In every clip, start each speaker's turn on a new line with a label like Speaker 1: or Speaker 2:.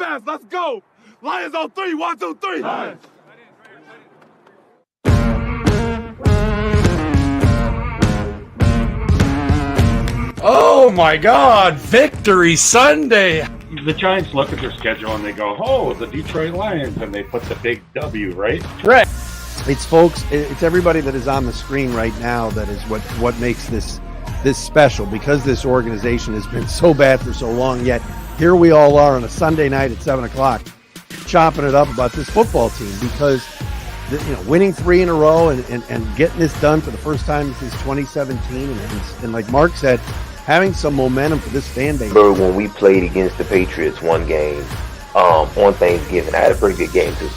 Speaker 1: pass. Let's go. Lions on 3. 1, 2, 3. Lions.
Speaker 2: Oh my God! Victory Sunday!
Speaker 3: The Giants look at their schedule and they go, oh, the Detroit Lions, and they put the big W, right?
Speaker 2: Right.
Speaker 4: It's folks, it's everybody that is on the screen right now that is what makes this special, because this organization has been so bad for so long, yet here we all are on a Sunday night at 7 o'clock chopping it up about this football team, because winning 3 in a row and getting this done for the first time since 2017, and like Mark said, having some momentum for this fan base.
Speaker 5: When we played against the Patriots one game on Thanksgiving, I had a pretty good game too,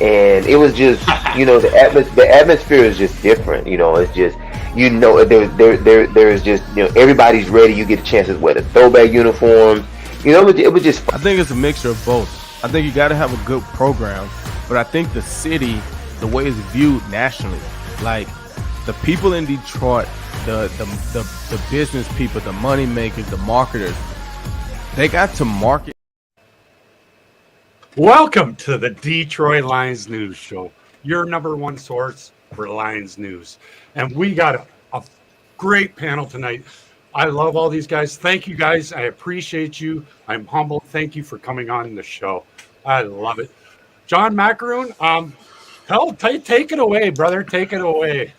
Speaker 5: and it was just the atmosphere is just different. It's just there is just everybody's ready. You get a chance to wear the throwback uniforms. It was just.
Speaker 6: I think it's a mixture of both. I think you got to have a good program, but I think the city, the way it's viewed nationally, like the people in Detroit, the business people, the money makers, the marketers, they got to market.
Speaker 1: Welcome to the Detroit Lions News Show, your number one source for Lions news. And we got a great panel tonight. I love all these guys. Thank you, guys. I appreciate you. I'm humbled. Thank you for coming on the show. I love it. John Maakaron, take it away, brother. Take it away.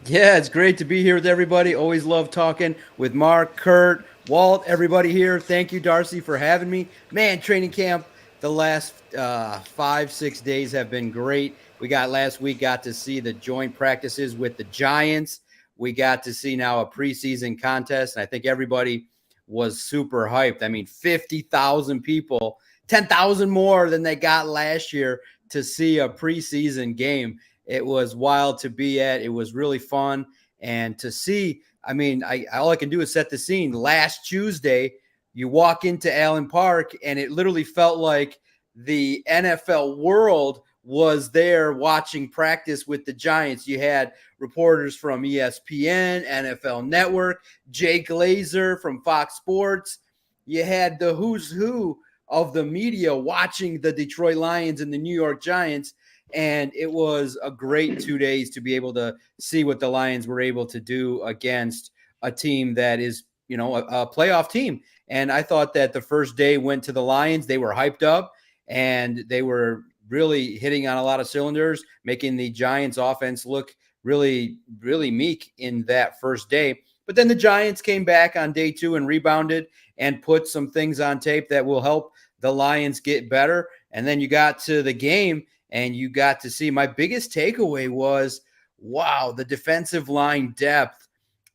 Speaker 7: Yeah, it's great to be here with everybody. Always love talking with Mark, Kurt, Walt, everybody here. Thank you, Darcy, for having me. Man, training camp the last 5-6 days have been great. Last week got to see the joint practices with the Giants. We got to see now a preseason contest, and I think everybody was super hyped. I mean, 50,000 people, 10,000 more than they got last year to see a preseason game. It was wild to be at. It was really fun. And to see, all I can do is set the scene. Last Tuesday, you walk into Allen Park, and it literally felt like the NFL world was there watching practice with the Giants. You had reporters from ESPN, NFL Network, Jay Glazer from Fox Sports. You had the who's who of the media watching the Detroit Lions and the New York Giants. And it was a great 2 days to be able to see what the Lions were able to do against a team that is, a playoff team. And I thought that the first day went to the Lions. They were hyped up and they were really hitting on a lot of cylinders, making the Giants offense look really, really meek in that first day. But then the Giants came back on day 2 and rebounded and put some things on tape that will help the Lions get better. And then you got to the game and you got to see, my biggest takeaway was, wow, the defensive line depth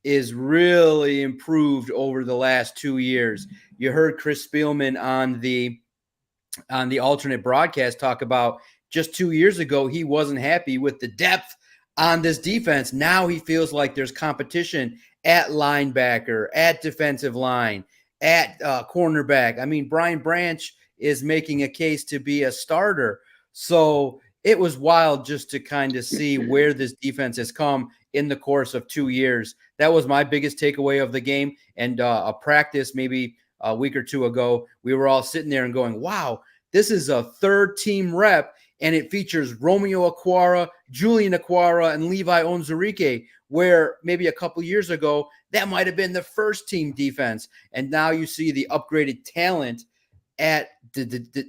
Speaker 7: is really improved over the last 2 years. You heard Chris Spielman on the alternate broadcast talk about just 2 years ago, he wasn't happy with the depth on this defense. Now he feels like there's competition at linebacker, at defensive line, at cornerback. Brian Branch is making a case to be a starter. So it was wild just to kind of see where this defense has come in the course of 2 years. That was my biggest takeaway of the game. And a practice maybe a week or two ago, we were all sitting there and going, wow, this is a third team rep. And it features Romeo Okwara, Julian Okwara, and Levi Onwuzurike, where maybe a couple years ago, that might have been the first team defense. And now you see the upgraded talent at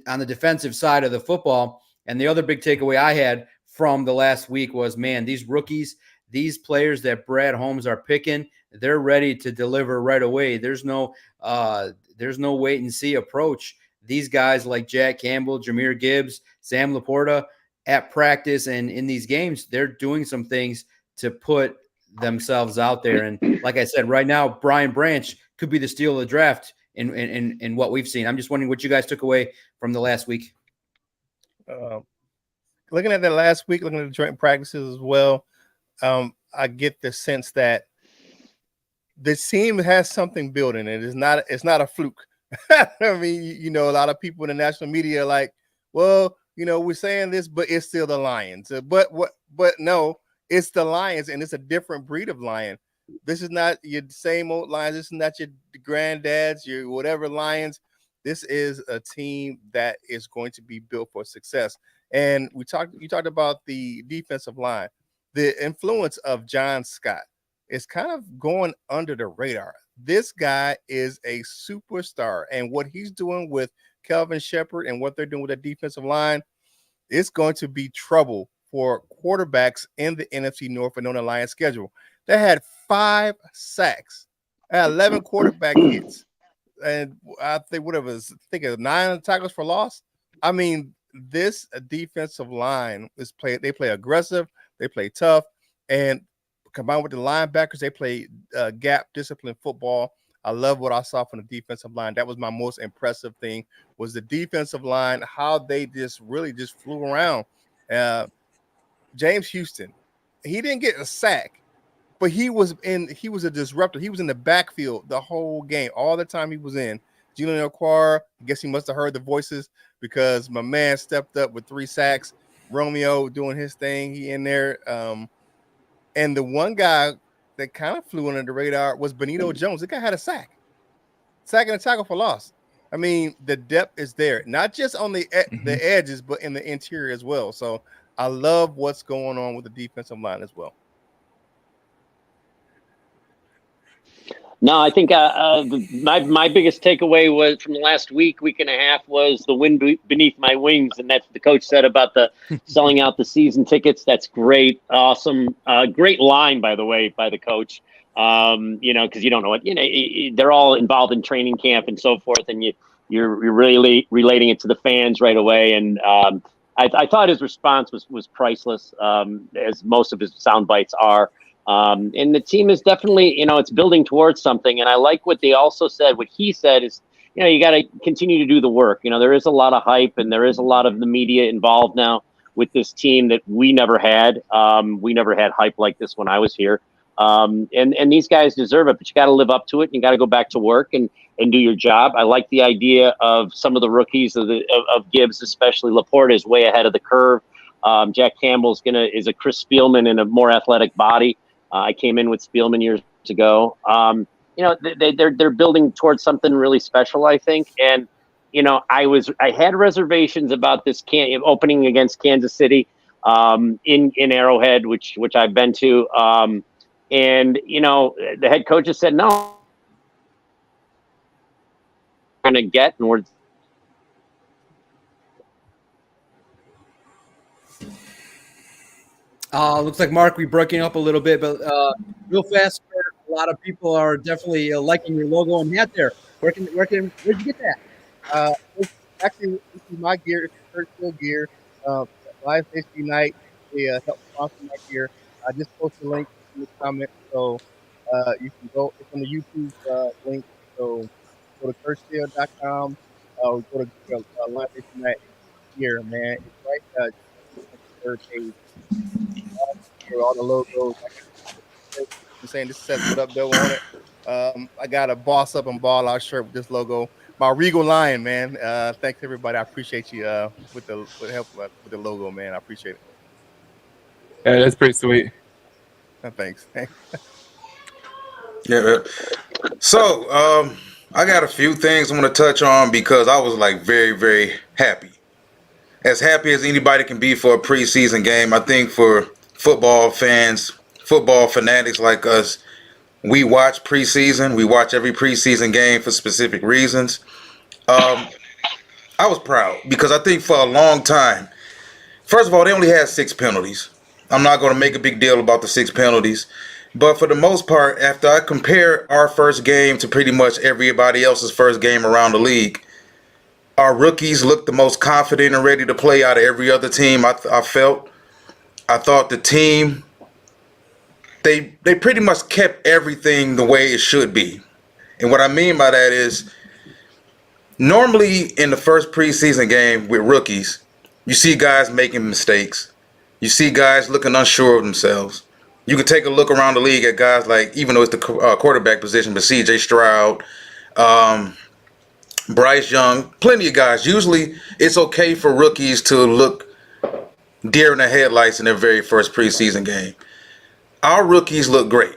Speaker 7: on the defensive side of the football. And the other big takeaway I had from the last week was, man, these rookies, these players that Brad Holmes are picking, they're ready to deliver right away. There's no wait and see approach. These guys like Jack Campbell, Jahmyr Gibbs, Sam Laporta at practice and in these games, they're doing some things to put themselves out there. And like I said, right now, Brian Branch could be the steal of the draft in what we've seen. I'm just wondering what you guys took away from the last week.
Speaker 8: Looking at that last week, looking at the joint practices as well, I get the sense that this team has something building. It's not a fluke. I mean, a lot of people in the national media are like, well, we're saying this, but it's still the Lions. But no, it's the Lions, and it's a different breed of lion. This is not your same old Lions. This is not your granddads, your whatever Lions. This is a team that is going to be built for success. And you talked about the defensive line. The influence of John Scott is kind of going under the radar. This guy is a superstar, and what he's doing with Kelvin Shepard and what they're doing with the defensive line, it's going to be trouble for quarterbacks in the NFC North and on the Lions schedule. They had 5 sacks, 11 quarterback hits, and I think whatever, think of 9 tackles for loss. I mean, this defensive line they play aggressive, they play tough, and combined with the linebackers, they play gap discipline football. I love what I saw from the defensive line. That was my most impressive thing, was the defensive line, how they just flew around. James Houston, he didn't get a sack, but he was a disruptor. He was in the backfield the whole game, all the time he was in. Julian Okwara, I guess he must have heard the voices because my man stepped up with 3 sacks. Romeo doing his thing, he in there. And the one guy that kind of flew under the radar was Benito Jones. The guy had a sack and a tackle for loss. I mean, the depth is there, not just on the edges, but in the interior as well. So I love what's going on with the defensive line as well.
Speaker 9: No, I think my biggest takeaway was from the last week and a half was the wind beneath my wings, and that's what the coach said about the selling out the season tickets. That's great, awesome, great line by the way by the coach. Because you don't know what they're all involved in training camp and so forth, and you're really relating it to the fans right away. And I thought his response was priceless, as most of his sound bites are. And the team is definitely, it's building towards something. And I like what they also said. What he said is, you got to continue to do the work. There is a lot of hype and there is a lot of the media involved now with this team that we never had. We never had hype like this when I was here. And these guys deserve it, but you got to live up to it. And you got to go back to work and do your job. I like the idea of some of the rookies of Gibbs, especially Laporte is way ahead of the curve. Jack Campbell is a Chris Spielman in a more athletic body. I came in with Spielman years ago. They're building towards something really special, I think. And, I had reservations about this opening against Kansas City in Arrowhead, which I've been to. And, the head coach just said, no, we're going to get, and we're.
Speaker 7: Looks like Mark, we're breaking up a little bit, but real fast, a lot of people are definitely liking your logo and hat there. Where'd you get that?
Speaker 8: Actually, this is my gear. It's Kurt Steele gear. Live History Night, they help sponsor my gear. I just posted a link in the comment, so you can go. It's on the YouTube link. So go to kurtsteele.com. Go to Live History Night gear, man. It's right third page. All the logos. I'm saying this says "What Up, Doe" on it. I got a Boss Up and Ball Out shirt with this logo. My Regal Lion, man. Thanks everybody. I appreciate you with the help with the logo, man. I appreciate it.
Speaker 10: Yeah, that's pretty sweet.
Speaker 8: Thanks.
Speaker 11: Yeah. So I got a few things I want to touch on because I was like very, very happy. As happy as anybody can be for a preseason game. I think for football fans, football fanatics like us, we watch preseason. We watch every preseason game for specific reasons. I was proud because I think for a long time, first of all, they only had 6 penalties. I'm not going to make a big deal about the 6 penalties. But for the most part, after I compare our first game to pretty much everybody else's first game around the league, our rookies looked the most confident and ready to play out of every other team. I thought the team, they pretty much kept everything the way it should be. And what I mean by that is, normally in the first preseason game with rookies, you see guys making mistakes. You see guys looking unsure of themselves. You can take a look around the league at guys like, even though it's the quarterback position, but C.J. Stroud, Bryce Young, plenty of guys. Usually it's okay for rookies to look deer in the headlights in their very first preseason game. Our rookies look great.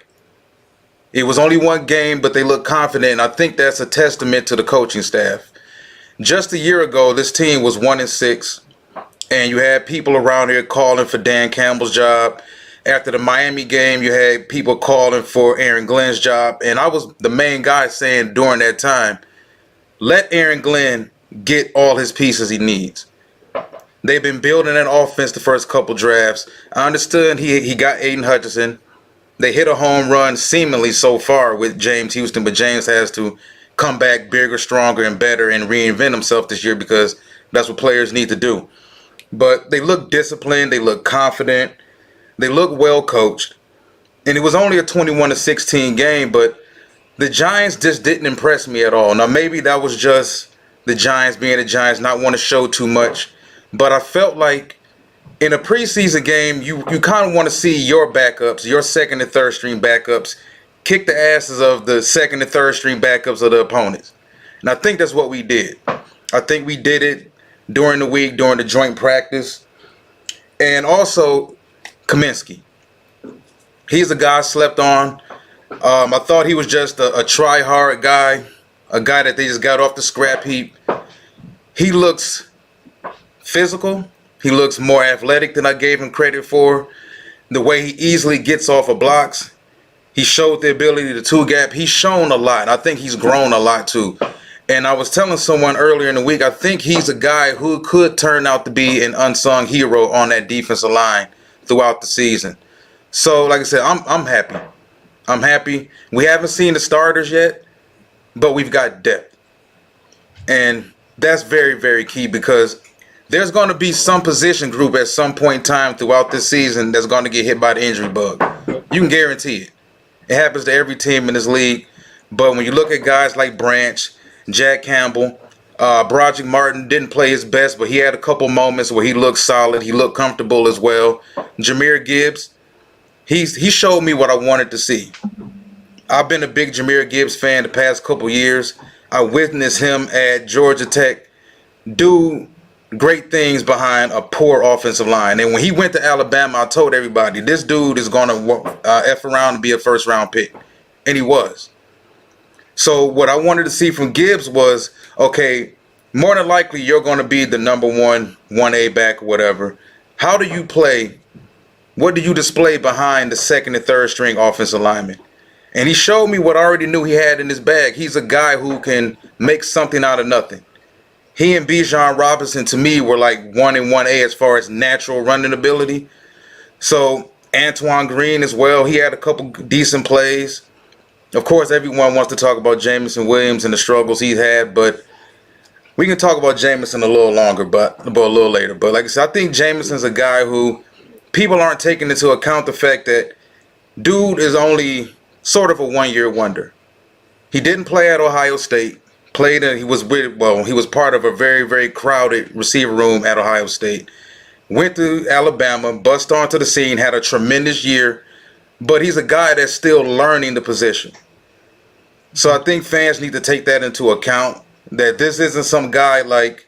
Speaker 11: It was only one game, but they look confident, and I think that's a testament to the coaching staff. Just a year ago, this team was 1-6, and you had people around here calling for Dan Campbell's job. After the Miami game, you had people calling for Aaron Glenn's job, and I was the main guy saying during that time, let Aaron Glenn get all his pieces he needs. They've been building an offense the first couple drafts. I understood he got Aiden Hutchinson. They hit a home run seemingly so far with James Houston, but James has to come back bigger, stronger, and better and reinvent himself this year because that's what players need to do. But they look disciplined. They look confident. They look well coached. And it was only a 21-16 game, but the Giants just didn't impress me at all. Now, maybe that was just the Giants being the Giants, not want to show too much. But I felt like in a preseason game, you kind of want to see your backups, your second and third string backups, kick the asses of the second and third string backups of the opponents. And I think that's what we did. I think we did it during the week, during the joint practice. And also, Kaminsky. He's a guy I slept on. I thought he was just a try-hard guy, a guy that they just got off the scrap heap. He looks physical. He looks more athletic than I gave him credit for. The way he easily gets off of blocks. He showed the ability to two-gap. He's shown a lot. I think he's grown a lot, too. And I was telling someone earlier in the week, I think he's a guy who could turn out to be an unsung hero on that defensive line throughout the season. So, like I said, I'm happy. I'm happy. We haven't seen the starters yet, but we've got depth. And that's very, very key because there's going to be some position group at some point in time throughout this season that's going to get hit by the injury bug. You can guarantee it. It happens to every team in this league. But when you look at guys like Branch, Jack Campbell, Broderick Martin didn't play his best, but he had a couple moments where he looked solid. He looked comfortable as well. Jahmyr Gibbs, he showed me what I wanted to see. I've been a big Jahmyr Gibbs fan the past couple years. I witnessed him at Georgia Tech do great things behind a poor offensive line. And when he went to Alabama, I told everybody, this dude is going to F around and be a first-round pick. And he was. So what I wanted to see from Gibbs was, okay, more than likely you're going to be the number 1A back or whatever. How do you play? What do you display behind the second and third string offensive lineman? And he showed me what I already knew he had in his bag. He's a guy who can make something out of nothing. He and Bijan Robinson, to me, were like 1 and 1A as far as natural running ability. So Antoine Green as well, he had a couple decent plays. Of course, everyone wants to talk about Jameson Williams and the struggles he's had, but we can talk about Jameson a little longer, but a little later. But like I said, I think Jameson's a guy who people aren't taking into account the fact that dude is only sort of a one-year wonder. He didn't play at Ohio State. He was part of a very, very crowded receiver room at Ohio State. Went to Alabama, bust onto the scene, had a tremendous year, but he's a guy that's still learning the position. So I think fans need to take that into account, that this isn't some guy like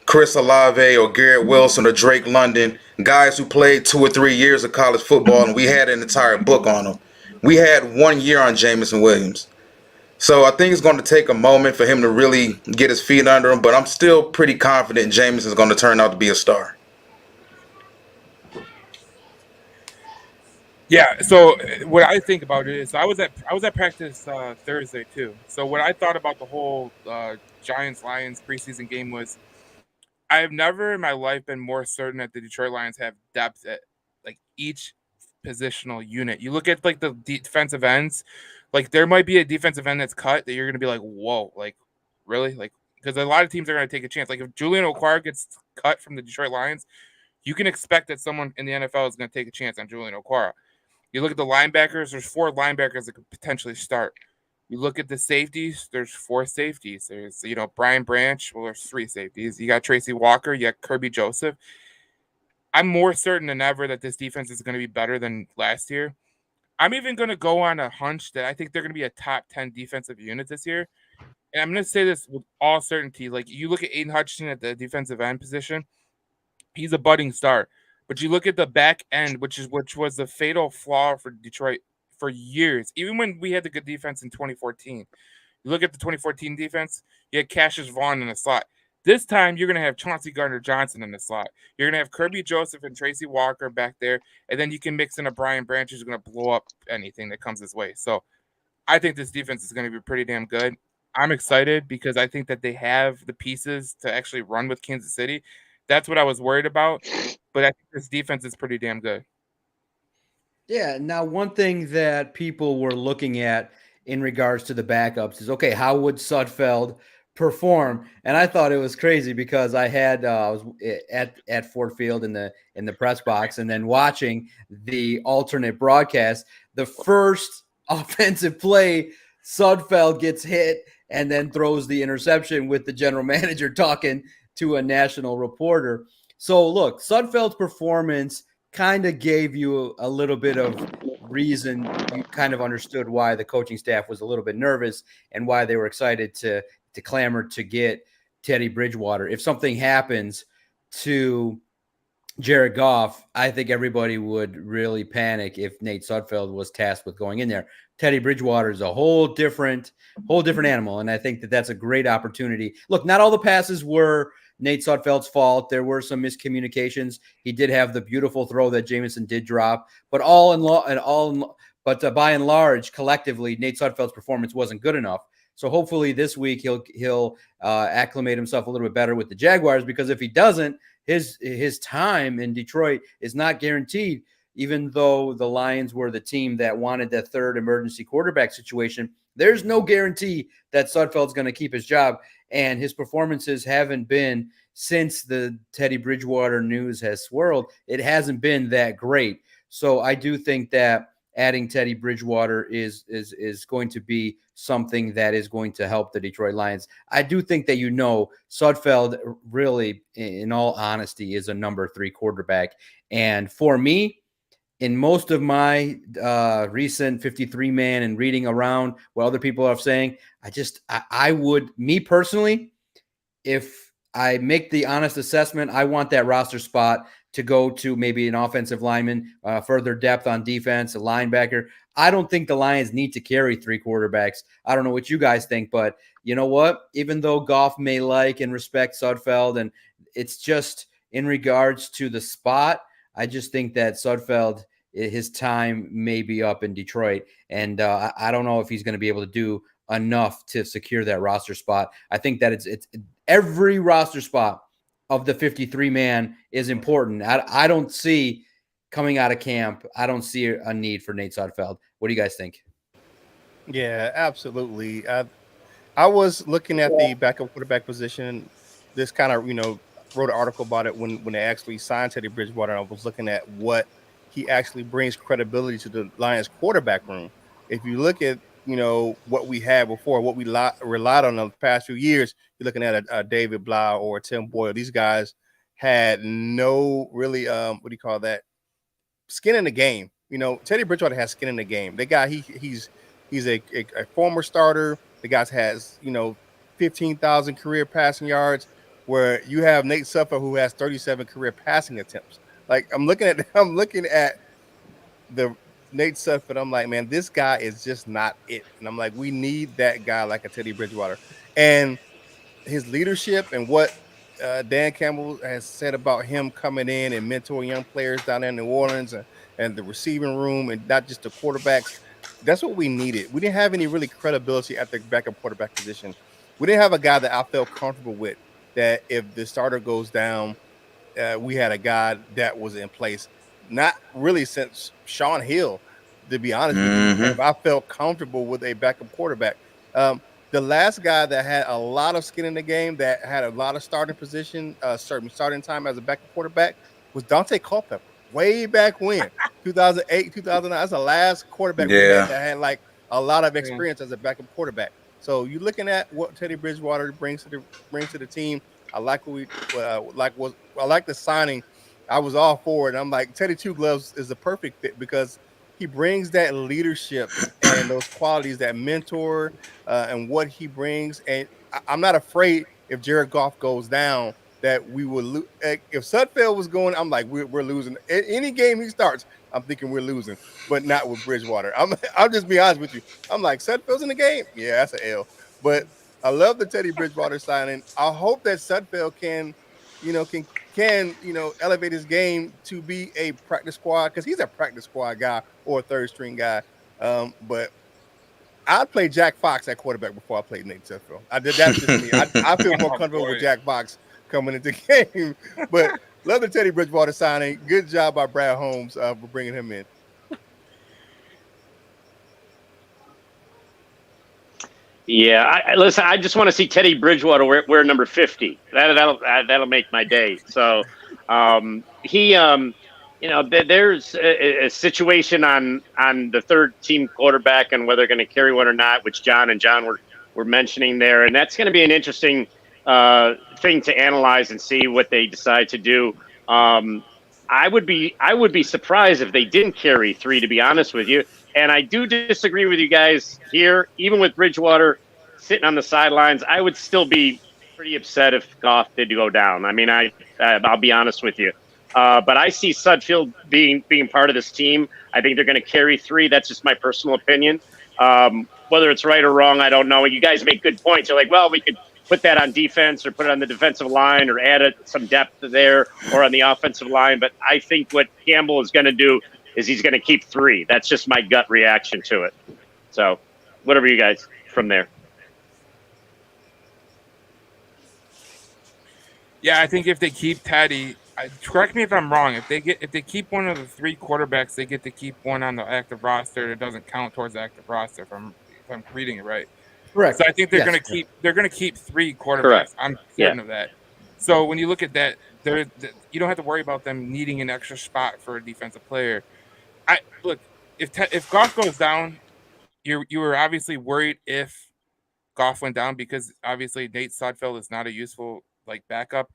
Speaker 11: Chris Olave or Garrett Wilson or Drake London, guys who played 2 or 3 years of college football, and we had an entire book on them. We had 1 year on Jameson Williams. So I think it's going to take a moment for him to really get his feet under him, but I'm still pretty confident James is going to turn out to be a star.
Speaker 10: Yeah. So what I think about it is I was at practice Thursday too. So what I thought about the whole Giants Lions preseason game was I have never in my life been more certain that the Detroit Lions have depth at like each positional unit. You look at like the defensive ends. Like, there might be a defensive end that's cut that you're going to be like, whoa, like, really? Like, because a lot of teams are going to take a chance. Like, if Julian Okwara gets cut from the Detroit Lions, you can expect that someone in the NFL is going to take a chance on Julian Okwara. You look at the linebackers, there's 4 linebackers that could potentially start. You look at the safeties, there's 4 safeties. There's, Brian Branch, well, there's 3 safeties. You got Tracy Walker, you got Kirby Joseph. I'm more certain than ever that this defense is going to be better than last year. I'm even going to go on a hunch that I think they're going to be a top 10 defensive unit this year. And I'm going to say this with all certainty. Like, you look at Aiden Hutchinson at the defensive end position, he's a budding star. But you look at the back end, which was the fatal flaw for Detroit for years. Even when we had the good defense in 2014. You look at the 2014 defense, you had Cassius Vaughn in the slot. This time, you're going to have Chauncey Gardner-Johnson in the slot. You're going to have Kirby Joseph and Tracy Walker back there, and then you can mix in a Brian Branch who's going to blow up anything that comes his way. So I think this defense is going to be pretty damn good. I'm excited because I think that they have the pieces to actually run with Kansas City. That's what I was worried about, but I think this defense is pretty damn good.
Speaker 7: Yeah. Now, one thing that people were looking at in regards to the backups is, okay, how would Sudfeld perform? And I thought it was crazy because I was at Ford Field in the press box, and then watching the alternate broadcast. The first offensive play, Sudfeld gets hit and then throws the interception with the general manager talking to a national reporter. So look, Sudfeld's performance kind of gave you a little bit of reason. You kind of understood why the coaching staff was a little bit nervous and why they were excited to clamor to get Teddy Bridgewater. If something happens to Jared Goff, I think everybody would really panic if Nate Sudfeld was tasked with going in there. Teddy Bridgewater is a whole different animal, and I think that that's a great opportunity. Look, not all the passes were Nate Sudfeld's fault. There were some miscommunications. He did have the beautiful throw that Jameson did drop, but by and large, collectively, Nate Sudfeld's performance wasn't good enough. So hopefully this week he'll acclimate himself a little bit better with the Jaguars, because if he doesn't, his time in Detroit is not guaranteed. Even though the Lions were the team that wanted that third emergency quarterback situation, there's no guarantee that Sudfeld's going to keep his job. And his performances haven't been, since the Teddy Bridgewater news has swirled, it hasn't been that great. So I do think that adding Teddy Bridgewater is going to be something that is going to help the Detroit Lions. I do think that, Sudfeld really, in all honesty, is a number 3 quarterback. And for me, in most of my recent 53-man and reading around what other people are saying, I would, me personally, if I make the honest assessment, I want that roster spot to go to maybe an offensive lineman, further depth on defense, a linebacker. I don't think the Lions need to carry 3 quarterbacks. I don't know what you guys think, but you know what? Even though Goff may like and respect Sudfeld, and it's just in regards to the spot, I just think that Sudfeld, his time may be up in Detroit, and I don't know if he's going to be able to do enough to secure that roster spot. I think that it's every roster spot of the 53-man is important. I don't see, coming out of camp, I don't see a need for Nate Sudfeld. What do you guys think?
Speaker 8: Yeah, absolutely. I was looking at the backup quarterback position. This kind of, wrote an article about it when they actually signed Teddy Bridgewater. And I was looking at what he actually brings credibility to the Lions quarterback room. If you look at, what we had before, what we relied on the past few years, you're looking at a David Blau or a Tim Boyle. These guys had no really, skin in the game. Teddy Bridgewater has skin in the game. The guy, he's a former starter. The guy has, 15,000 career passing yards, where you have Nate Sudfeld, who has 37 career passing attempts. Like, I'm looking at the Nate Sudfeld. I'm like, man, this guy is just not it. And I'm like, we need that guy like a Teddy Bridgewater. And his leadership and what Dan Campbell has said about him coming in and mentoring young players down there in New Orleans and the receiving room, and not just the quarterbacks. That's what we needed. We didn't have any really credibility at the backup quarterback position. We didn't have a guy that I felt comfortable with, that if the starter goes down, we had a guy that was in place. Not really since Sean Hill, to be honest with you. I felt comfortable with a backup quarterback. The last guy that had a lot of skin in the game, that had a lot of starting time as a backup quarterback, was Dante Culpepper. Way back when, 2008, 2009. That's the last quarterback we had that had like a lot of experience as a backup quarterback. So you're looking at what Teddy Bridgewater brings to the team. I like I like the signing. I was all for it. I'm like, Teddy Two Gloves is the perfect fit, because he brings that leadership and those qualities, that mentor, and what he brings. And I'm not afraid if Jared Goff goes down that we will lose. If Sudfeld was going, I'm like, we're losing. Any game he starts, I'm thinking we're losing, but not with Bridgewater. I'll just be honest with you. I'm like, Sudfeld's in the game. Yeah, that's an L. But I love the Teddy Bridgewater signing. I hope that Sudfeld can elevate his game to be a practice squad, because he's a practice squad guy or a third string guy. But I'd play Jack Fox at quarterback before I played Nate Sudfeld. That's just me. I feel more comfortable with Jack Fox coming into the game. But love the Teddy Bridgewater signing. Good job by Brad Holmes for bringing him in.
Speaker 9: Yeah, listen. I just want to see Teddy Bridgewater wear number 50. That'll make my day. So, there's a situation on the third team quarterback and whether they're going to carry one or not, which John were mentioning there, and that's going to be an interesting thing to analyze and see what they decide to do. I would be surprised if they didn't carry 3, to be honest with you. And I do disagree with you guys here. Even with Bridgewater sitting on the sidelines, I would still be pretty upset if Goff did go down. I mean, I'll be honest with you. But I see Sudfeld being part of this team. I think they're going to carry 3. That's just my personal opinion. Whether it's right or wrong, I don't know. You guys make good points. You're like, well, we could put that on defense or put it on the defensive line or add some depth there or on the offensive line. But I think what Campbell is going to do is he's going to keep 3. That's just my gut reaction to it. So whatever you guys from there.
Speaker 10: Yeah, I think if they keep Teddy, correct me if I'm wrong. If they keep one of the 3 quarterbacks, they get to keep one on the active roster. It doesn't count towards the active roster. If I'm reading it right.
Speaker 7: Correct.
Speaker 10: So I think they're going to keep 3 quarterbacks. Correct. I'm certain of that. So when you look at that, you don't have to worry about them needing an extra spot for a defensive player. Look, if Goff goes down, you were obviously worried if Goff went down because obviously Nate Sudfeld is not a useful backup.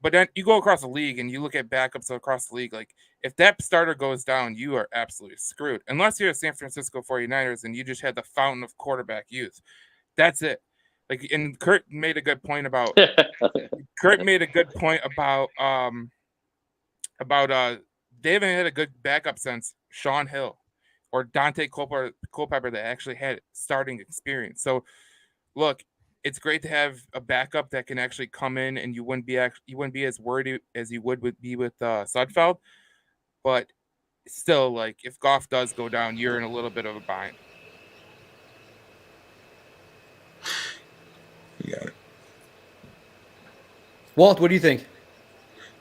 Speaker 10: But then you go across the league and you look at backups across the league. Like, if that starter goes down, you are absolutely screwed. Unless you're a San Francisco 49ers and you just had the fountain of quarterback youth. That's it. And Kurt made a good point about they haven't had a good backup since Sean Hill or Dante Culpepper that actually had starting experience. So, look, it's great to have a backup that can actually come in, and you wouldn't be as worried as you would be with Sudfeld. But still, if Goff does go down, you're in a little bit of a bind.
Speaker 11: You got it.
Speaker 7: Walt, what do you think?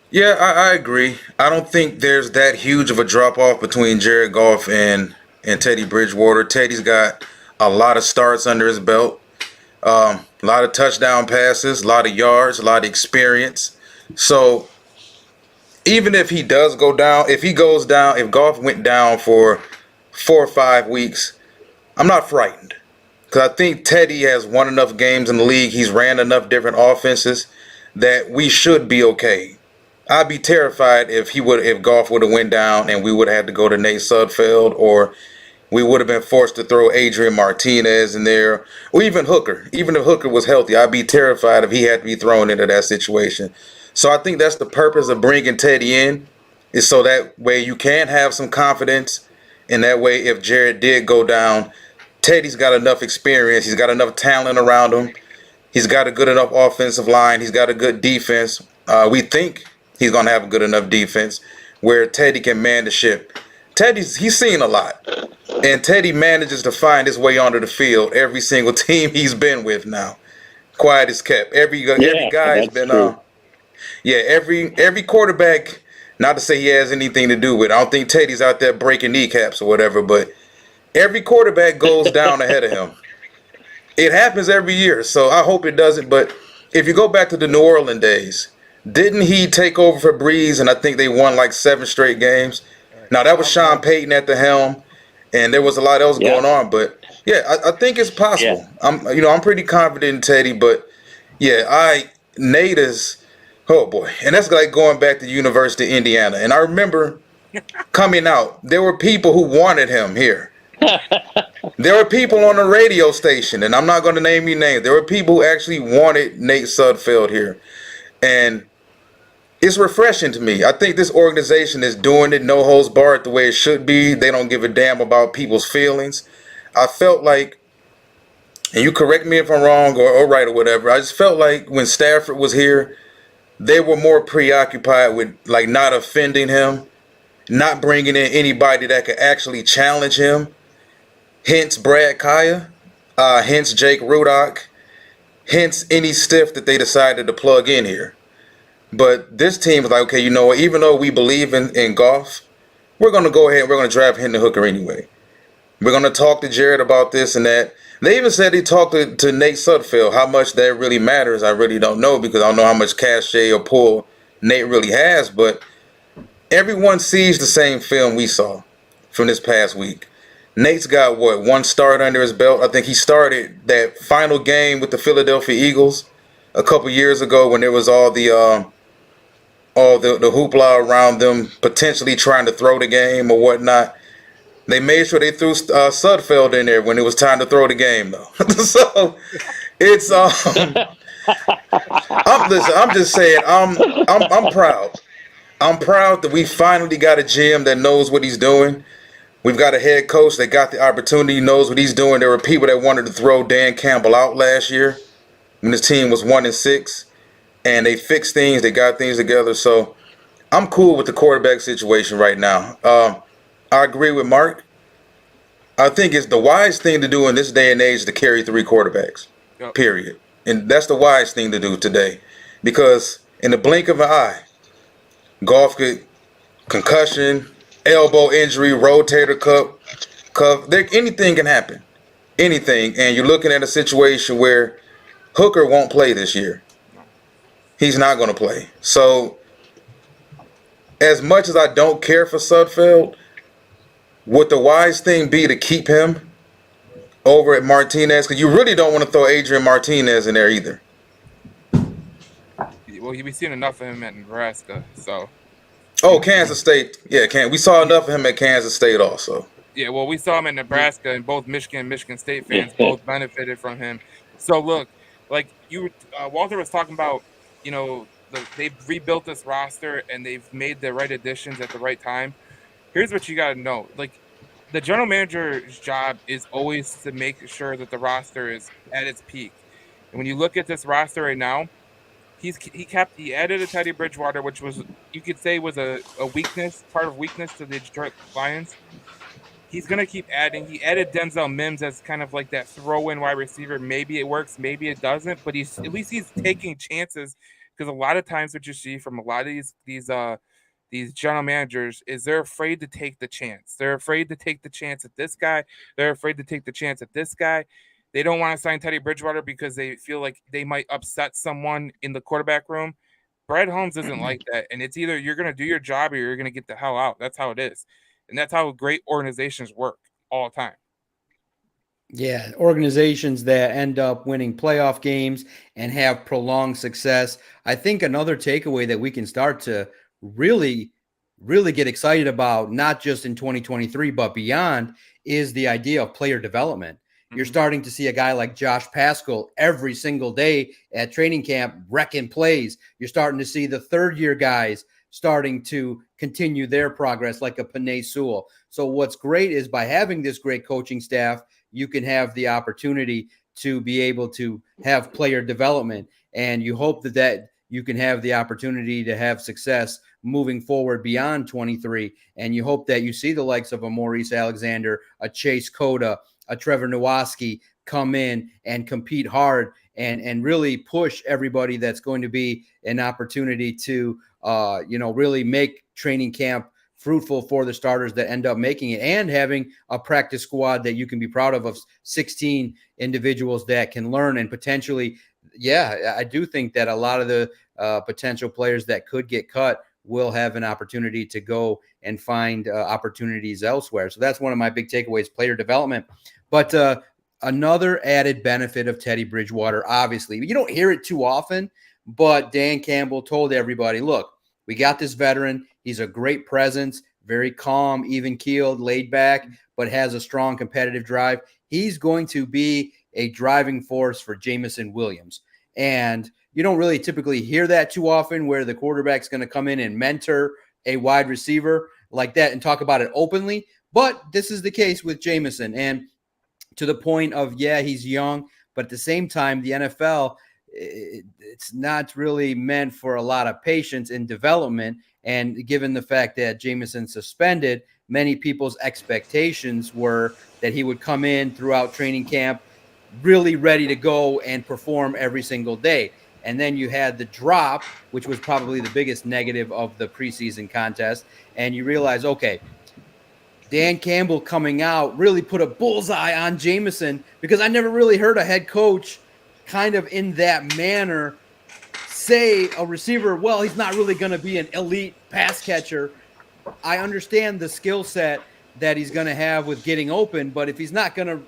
Speaker 11: Yeah, I agree. I don't think there's that huge of a drop off between Jared Goff and Teddy Bridgewater. Teddy's got a lot of starts under his belt. A lot of touchdown passes, a lot of yards, a lot of experience. So even if he does go down, if Goff went down for 4 or 5 weeks, I'm not frightened. Because I think Teddy has won enough games in the league. He's ran enough different offenses that we should be okay. I'd be terrified if Goff would have went down and we would have had to go to Nate Sudfeld, or we would have been forced to throw Adrian Martinez in there, or even Hooker. Even if Hooker was healthy, I'd be terrified if he had to be thrown into that situation. So I think that's the purpose of bringing Teddy in, is so that way you can have some confidence. And that way, if Jared did go down, Teddy's got enough experience. He's got enough talent around him. He's got a good enough offensive line. He's got a good defense. We think he's going to have a good enough defense where Teddy can man the ship. He's seen a lot. And Teddy manages to find his way onto the field every single team he's been with now. Quiet as kept. Every guy has been every quarterback, not to say he has anything to do with it. I don't think Teddy's out there breaking kneecaps or whatever, but every quarterback goes down ahead of him. It happens every year, so I hope it doesn't. But if you go back to the New Orleans days, didn't he take over for Breeze? And I think they won 7 straight games. Now, that was Sean Payton at the helm, and there was a lot else going on. But, yeah, I think it's possible. Yeah. I'm pretty confident in Teddy. But, yeah, Nate is – oh, boy. And that's like going back to the University of Indiana. And I remember coming out, there were people who wanted him here. There were people on the radio station, and I'm not going to name any names. There were people who actually wanted Nate Sudfeld here. And it's refreshing to me. I think this organization is doing it no holds barred the way it should be. They don't give a damn about people's feelings. I felt like and you correct me if I'm wrong or right or whatever, I just felt like when Stafford was here, they were more preoccupied with like not offending him, not bringing in anybody that could actually challenge him. Hence Brad Kaya, hence Jake Rudock, hence any stiff that they decided to plug in here. But this team is like, okay, you know what? Even though we believe in golf, we're going to go ahead and we're going to draft Hendon Hooker anyway. We're going to talk to Jared about this and that. They even said he talked to Nate Sudfeld. How much that really matters, I really don't know, because I don't know how much cachet or pull Nate really has. But everyone sees the same film we saw from this past week. Nate's got, what, one start under his belt? I think he started that final game with the Philadelphia Eagles a couple years ago when there was all the hoopla around them potentially trying to throw the game or whatnot. They made sure they threw Sudfeld in there when it was time to throw the game, though. So it's I'm just saying I'm proud. I'm proud that we finally got a GM that knows what he's doing. We've got a head coach that got the opportunity, knows what he's doing. There were people that wanted to throw Dan Campbell out last year when his team was 1-6, and they fixed things. They got things together. So I'm cool with the quarterback situation right now. I agree with Mark. I think it's the wise thing to do in this day and age to carry 3 quarterbacks, period. And that's the wise thing to do today, because in the blink of an eye, golf could concussion, elbow injury, rotator cuff, anything can happen. Anything. And you're looking at a situation where Hooker won't play this year. He's not going to play. So as much as I don't care for Sudfeld, would the wise thing be to keep him over at Martinez? Because you really don't want to throw Adrian Martinez in there either.
Speaker 10: Well, we've seen enough of him at Nebraska, so.
Speaker 11: Oh, Kansas State. Yeah, we saw enough of him at Kansas State also.
Speaker 10: Yeah, well, we saw him in Nebraska, and both Michigan and Michigan State fans both benefited from him. So, look, like Walter was talking about, they've rebuilt this roster, and they've made the right additions at the right time. Here's what you got to know. Like, the general manager's job is always to make sure that the roster is at its peak. And when you look at this roster right now, he added a Teddy Bridgewater, which was, you could say, was a weakness, part of weakness to the Detroit Lions. He's going to keep adding. He added Denzel Mims as kind of like that throw-in wide receiver. Maybe it works, maybe it doesn't, but at least he's taking chances, because a lot of times what you see from a lot of these general managers is they're afraid to take the chance. They're afraid to take the chance at this guy. They're afraid to take the chance at this guy. They don't want to sign Teddy Bridgewater because they feel like they might upset someone in the quarterback room. Brad Holmes isn't like that, and it's either you're going to do your job or you're going to get the hell out. That's how it is, and that's how great organizations work all the time.
Speaker 7: Yeah, organizations that end up winning playoff games and have prolonged success. I think another takeaway that we can start to really get excited about, not just in 2023, but beyond, is the idea of player development. You're starting to see a guy like Josh Paschal every single day at training camp wrecking plays. You're starting to see the third-year guys starting to continue their progress, like a Panay Sewell. So what's great is by having this great coaching staff, you can have the opportunity to be able to have player development, and you hope that you can have the opportunity to have success moving forward beyond 23. And you hope that you see the likes of a Maurice Alexander, a Chase Cota, a Trevor Nowaski come in and compete hard and really push everybody. That's going to be an opportunity to, really make training camp fruitful for the starters that end up making it, and having a practice squad that you can be proud of 16 individuals that can learn and potentially, I do think that a lot of the potential players that could get cut will have an opportunity to go and find opportunities elsewhere. So that's one of my big takeaways, player development. But another added benefit of Teddy Bridgewater, obviously, you don't hear it too often, but Dan Campbell told everybody, look, we got this veteran. He's a great presence, very calm, even-keeled, laid back, but has a strong competitive drive. He's going to be a driving force for Jameson Williams. And you don't really typically hear that too often, where the quarterback's going to come in and mentor a wide receiver like that and talk about it openly. But this is the case with Jameson. And to the point of, he's young, But at the same time, the NFL, it's not really meant for a lot of patience in development. And given the fact that Jameson suspended, many people's expectations were that he would come in throughout training camp really ready to go and perform every single day. And then you had the drop, which was probably the biggest negative of the preseason contest. And you realize, okay, Dan Campbell coming out really put a bullseye on Jameson, because I never really heard a head coach kind of in that manner say a receiver, well, he's not really going to be an elite pass catcher. I understand the skill set that he's going to have with getting open, but if he's not going to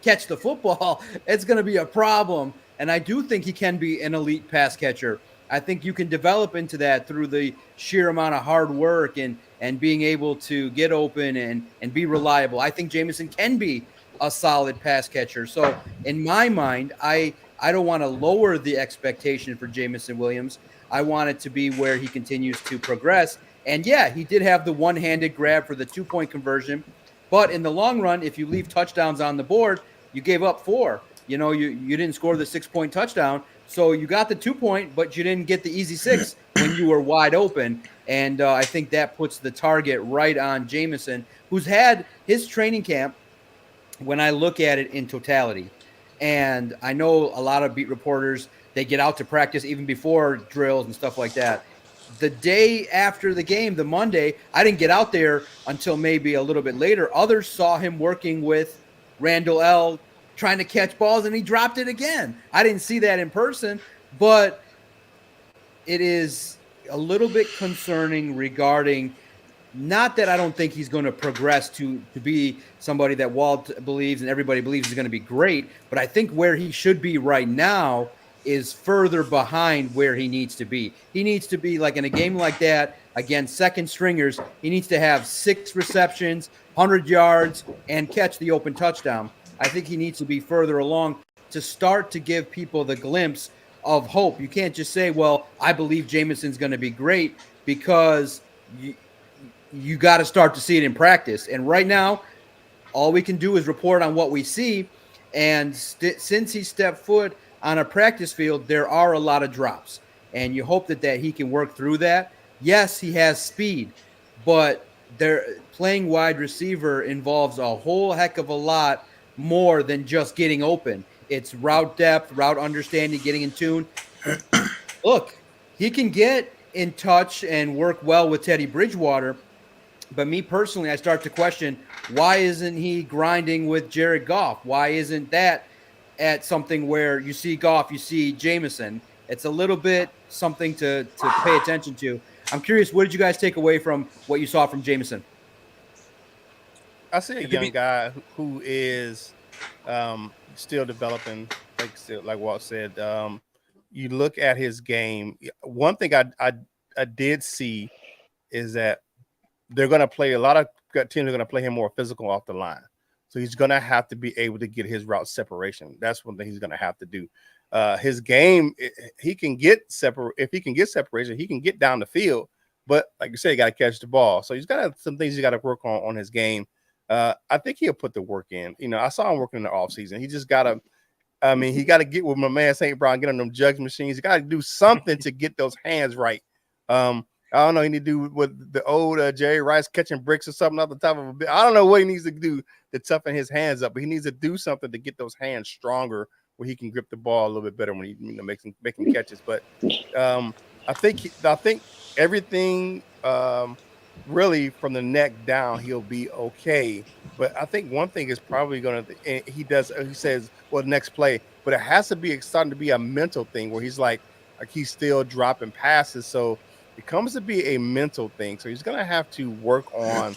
Speaker 7: catch the football, it's going to be a problem. And I do think he can be an elite pass catcher. I think you can develop into that through the sheer amount of hard work and being able to get open and be reliable. I think Jameson can be a solid pass catcher. So in my mind, I don't want to lower the expectation for Jameson Williams. I want it to be where he continues to progress. And yeah, he did have the one-handed grab for the 2-point conversion. But in the long run, if you leave touchdowns on the board, you gave up 4. You know, you didn't score the 6-point touchdown. So you got the 2-point, but you didn't get the easy 6 when you were wide open. And I think that puts the target right on Jameson, who's had his training camp, when I look at it in totality. And I know a lot of beat reporters, they get out to practice even before drills and stuff like that. The day after the game, the Monday, I didn't get out there until maybe a little bit later. Others saw him working with Randall L., trying to catch balls, and he dropped it again. I didn't see that in person, but it is a little bit concerning regarding, not that I don't think he's going to progress to be somebody that Walt believes and everybody believes is going to be great, but I think where he should be right now is further behind where he needs to be. He needs to be, like in a game like that against second stringers, he needs to have 6 receptions, 100 yards, and catch the open touchdown. I think he needs to be further along to start to give people the glimpse of hope. You can't just say, well, I believe Jameson's going to be great, because you got to start to see it in practice. And right now, all we can do is report on what we see. And since he stepped foot on a practice field, there are a lot of drops. And you hope that he can work through that. Yes, he has speed, but playing wide receiver involves a whole heck of a lot more than just getting open. It's route depth, route understanding, getting in tune. Look, he can get in touch and work well with Teddy Bridgewater, but me personally, I start to question, why isn't he grinding with Jared Goff? Why isn't that at something where you see Goff, you see Jameson? It's a little bit something to pay attention to. I'm curious, what did you guys take away from what you saw from Jameson?
Speaker 8: I see a young guy who is still developing, like Walt said. You look at his game. One thing I did see is that they're going to play, a lot of teams are going to play him more physical off the line. So he's going to have to be able to get his route separation. That's one thing he's going to have to do. His game, he can get if he can get separation, he can get down the field. But like you said, he got to catch the ball. So he's got some things he's got to work on his game. I think he'll put the work in. You know, I saw him working in the offseason. He just got to, he got to get with my man St. Brown, get on them jugs machines. He got to do something to get those hands right. I don't know. He need to do with the old Jerry Rice catching bricks or something off the top of a bit. I don't know what he needs to do to toughen his hands up, but he needs to do something to get those hands stronger where he can grip the ball a little bit better when he making catches. But I think everything really from the neck down, he'll be okay. But I think one thing is probably going to, he says, well, next play, but it has to be starting to be a mental thing where he's like he's still dropping passes. So it comes to be a mental thing. So he's going to have to work on,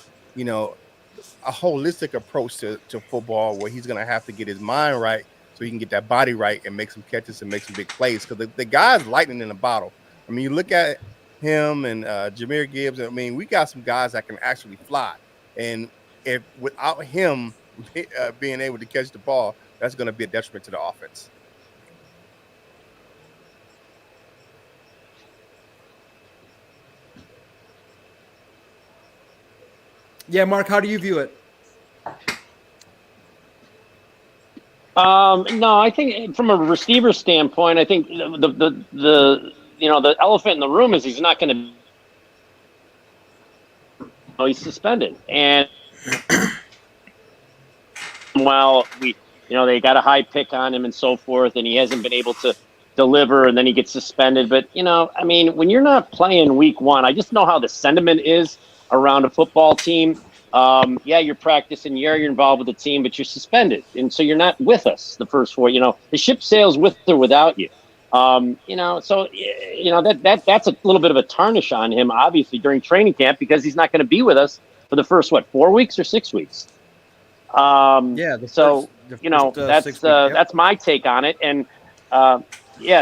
Speaker 8: a holistic approach to football where he's going to have to get his mind right so he can get that body right and make some catches and make some big plays. Because the guy's lightning in a bottle. I mean, you look at him and Jahmyr Gibbs. I mean, we got some guys that can actually fly. And if without him being able to catch the ball, that's going to be a detriment to the offense.
Speaker 7: Yeah, Mark, how do you view it?
Speaker 9: No, I think from a receiver standpoint, I think the elephant in the room is he's not going to. He's suspended, and while they got a high pick on him and so forth, and he hasn't been able to deliver, and then he gets suspended. But I mean, when you're not playing week one, I just know how the sentiment is around a football team. Yeah, you're practicing, you're involved with the team, but you're suspended, and so you're not with us the first four. The ship sails with or without you. So that's a little bit of a tarnish on him, obviously, during training camp, because he's not going to be with us for the first 4 weeks or 6 weeks. That's my take on it. And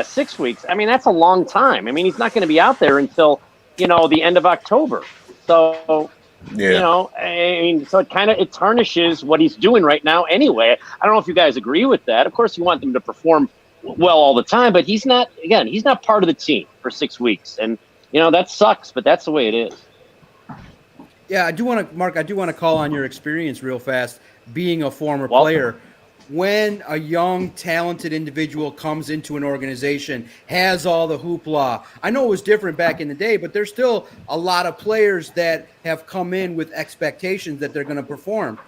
Speaker 9: 6 weeks. I mean, that's a long time. I mean, he's not going to be out there until the end of October. So.
Speaker 11: Yeah.
Speaker 9: I mean, so it tarnishes what he's doing right now anyway. I don't know if you guys agree with that. Of course, you want them to perform well all the time, but he's not part of the team for 6 weeks. And, that sucks, but that's the way it is.
Speaker 7: Yeah, Mark, I do want to call on your experience real fast, being a former player. When a young, talented individual comes into an organization, has all the hoopla. I know it was different back in the day, but there's still a lot of players that have come in with expectations that they're going to perform.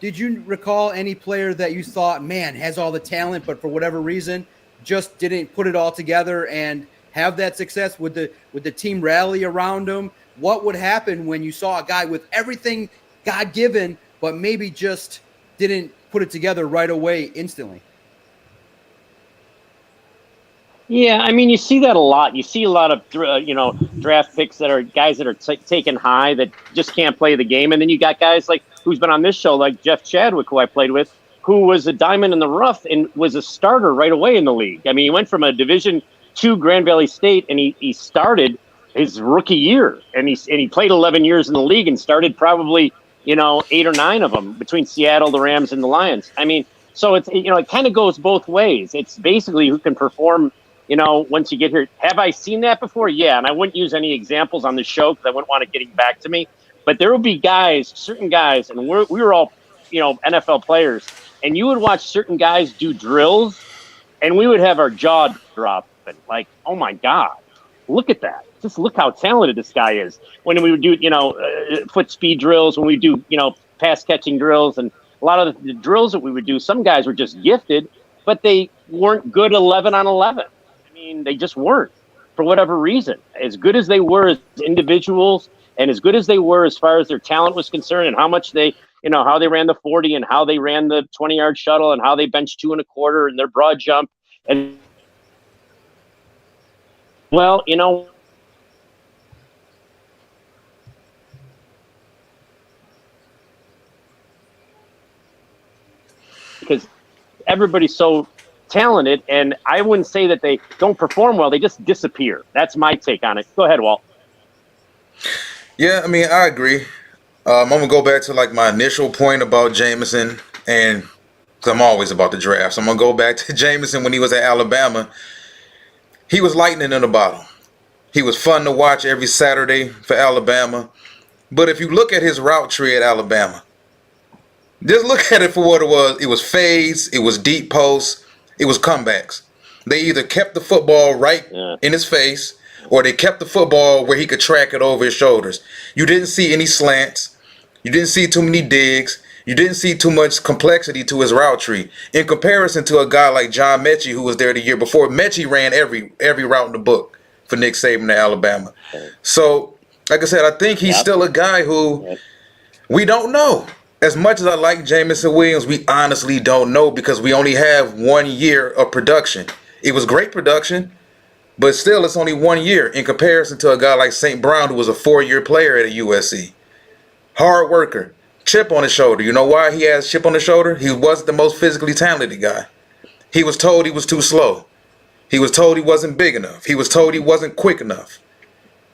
Speaker 7: Did you recall any player that you thought, man, has all the talent, but for whatever reason just didn't put it all together and have that success? Would the team rally around him? What would happen when you saw a guy with everything God-given, but maybe just didn't put it together right away, instantly?
Speaker 9: Yeah, I mean, you see that a lot. You see a lot of, draft picks that are guys that are taken high that just can't play the game. And then you got guys like who's been on this show, like Jeff Chadwick, who I played with, who was a diamond in the rough and was a starter right away in the league. I mean, he went from a Division II Grand Valley State, and he started his rookie year, and he played 11 years in the league and started probably 8 or 9 of them between Seattle, the Rams, and the Lions. I mean, so it's it kind of goes both ways. It's basically who can perform. Once you get here. Have I seen that before? Yeah, and I wouldn't use any examples on the show because I wouldn't want it getting back to me. But there will be certain guys, and we were all, NFL players, and you would watch certain guys do drills, and we would have our jaw dropping, like, oh my God, look at that. Just look how talented this guy is. When we would do, foot speed drills, when we do, pass catching drills, and a lot of the drills that we would do, some guys were just gifted, but they weren't good 11 on 11. They just weren't, for whatever reason. As good as they were as individuals, and as good as they were as far as their talent was concerned, and how much they, how they ran the 40, and how they ran the 20-yard shuttle, and how they benched 2 1/4 and their broad jump, and because everybody's so talented, and I wouldn't say that they don't perform well, they just disappear. That's my take on it. Go ahead, Walt.
Speaker 11: Yeah, I mean, I agree. I'm gonna go back to like my initial point about Jameson, and because I'm always about the draft, so I'm gonna go back to Jameson when he was at Alabama. He was lightning in a bottle. He was fun to watch every Saturday for Alabama. But if you look at his route tree at Alabama, just look at it for what it was. It was fades, it was deep posts, it was comebacks. They either kept the football right in his face, or they kept the football where he could track it over his shoulders. You didn't see any slants. You didn't see too many digs. You didn't see too much complexity to his route tree. In comparison to a guy like John Mechie, who was there the year before, Mechie ran every route in the book for Nick Saban at Alabama. So, like I said, I think he's still a guy who we don't know. As much as I like Jameson Williams, we honestly don't know because we only have 1 year of production. It was great production, but still it's only 1 year in comparison to a guy like St. Brown, who was a 4-year player at USC. Hard worker, chip on his shoulder. You know why he has chip on his shoulder? He wasn't the most physically talented guy. He was told he was too slow. He was told he wasn't big enough. He was told he wasn't quick enough.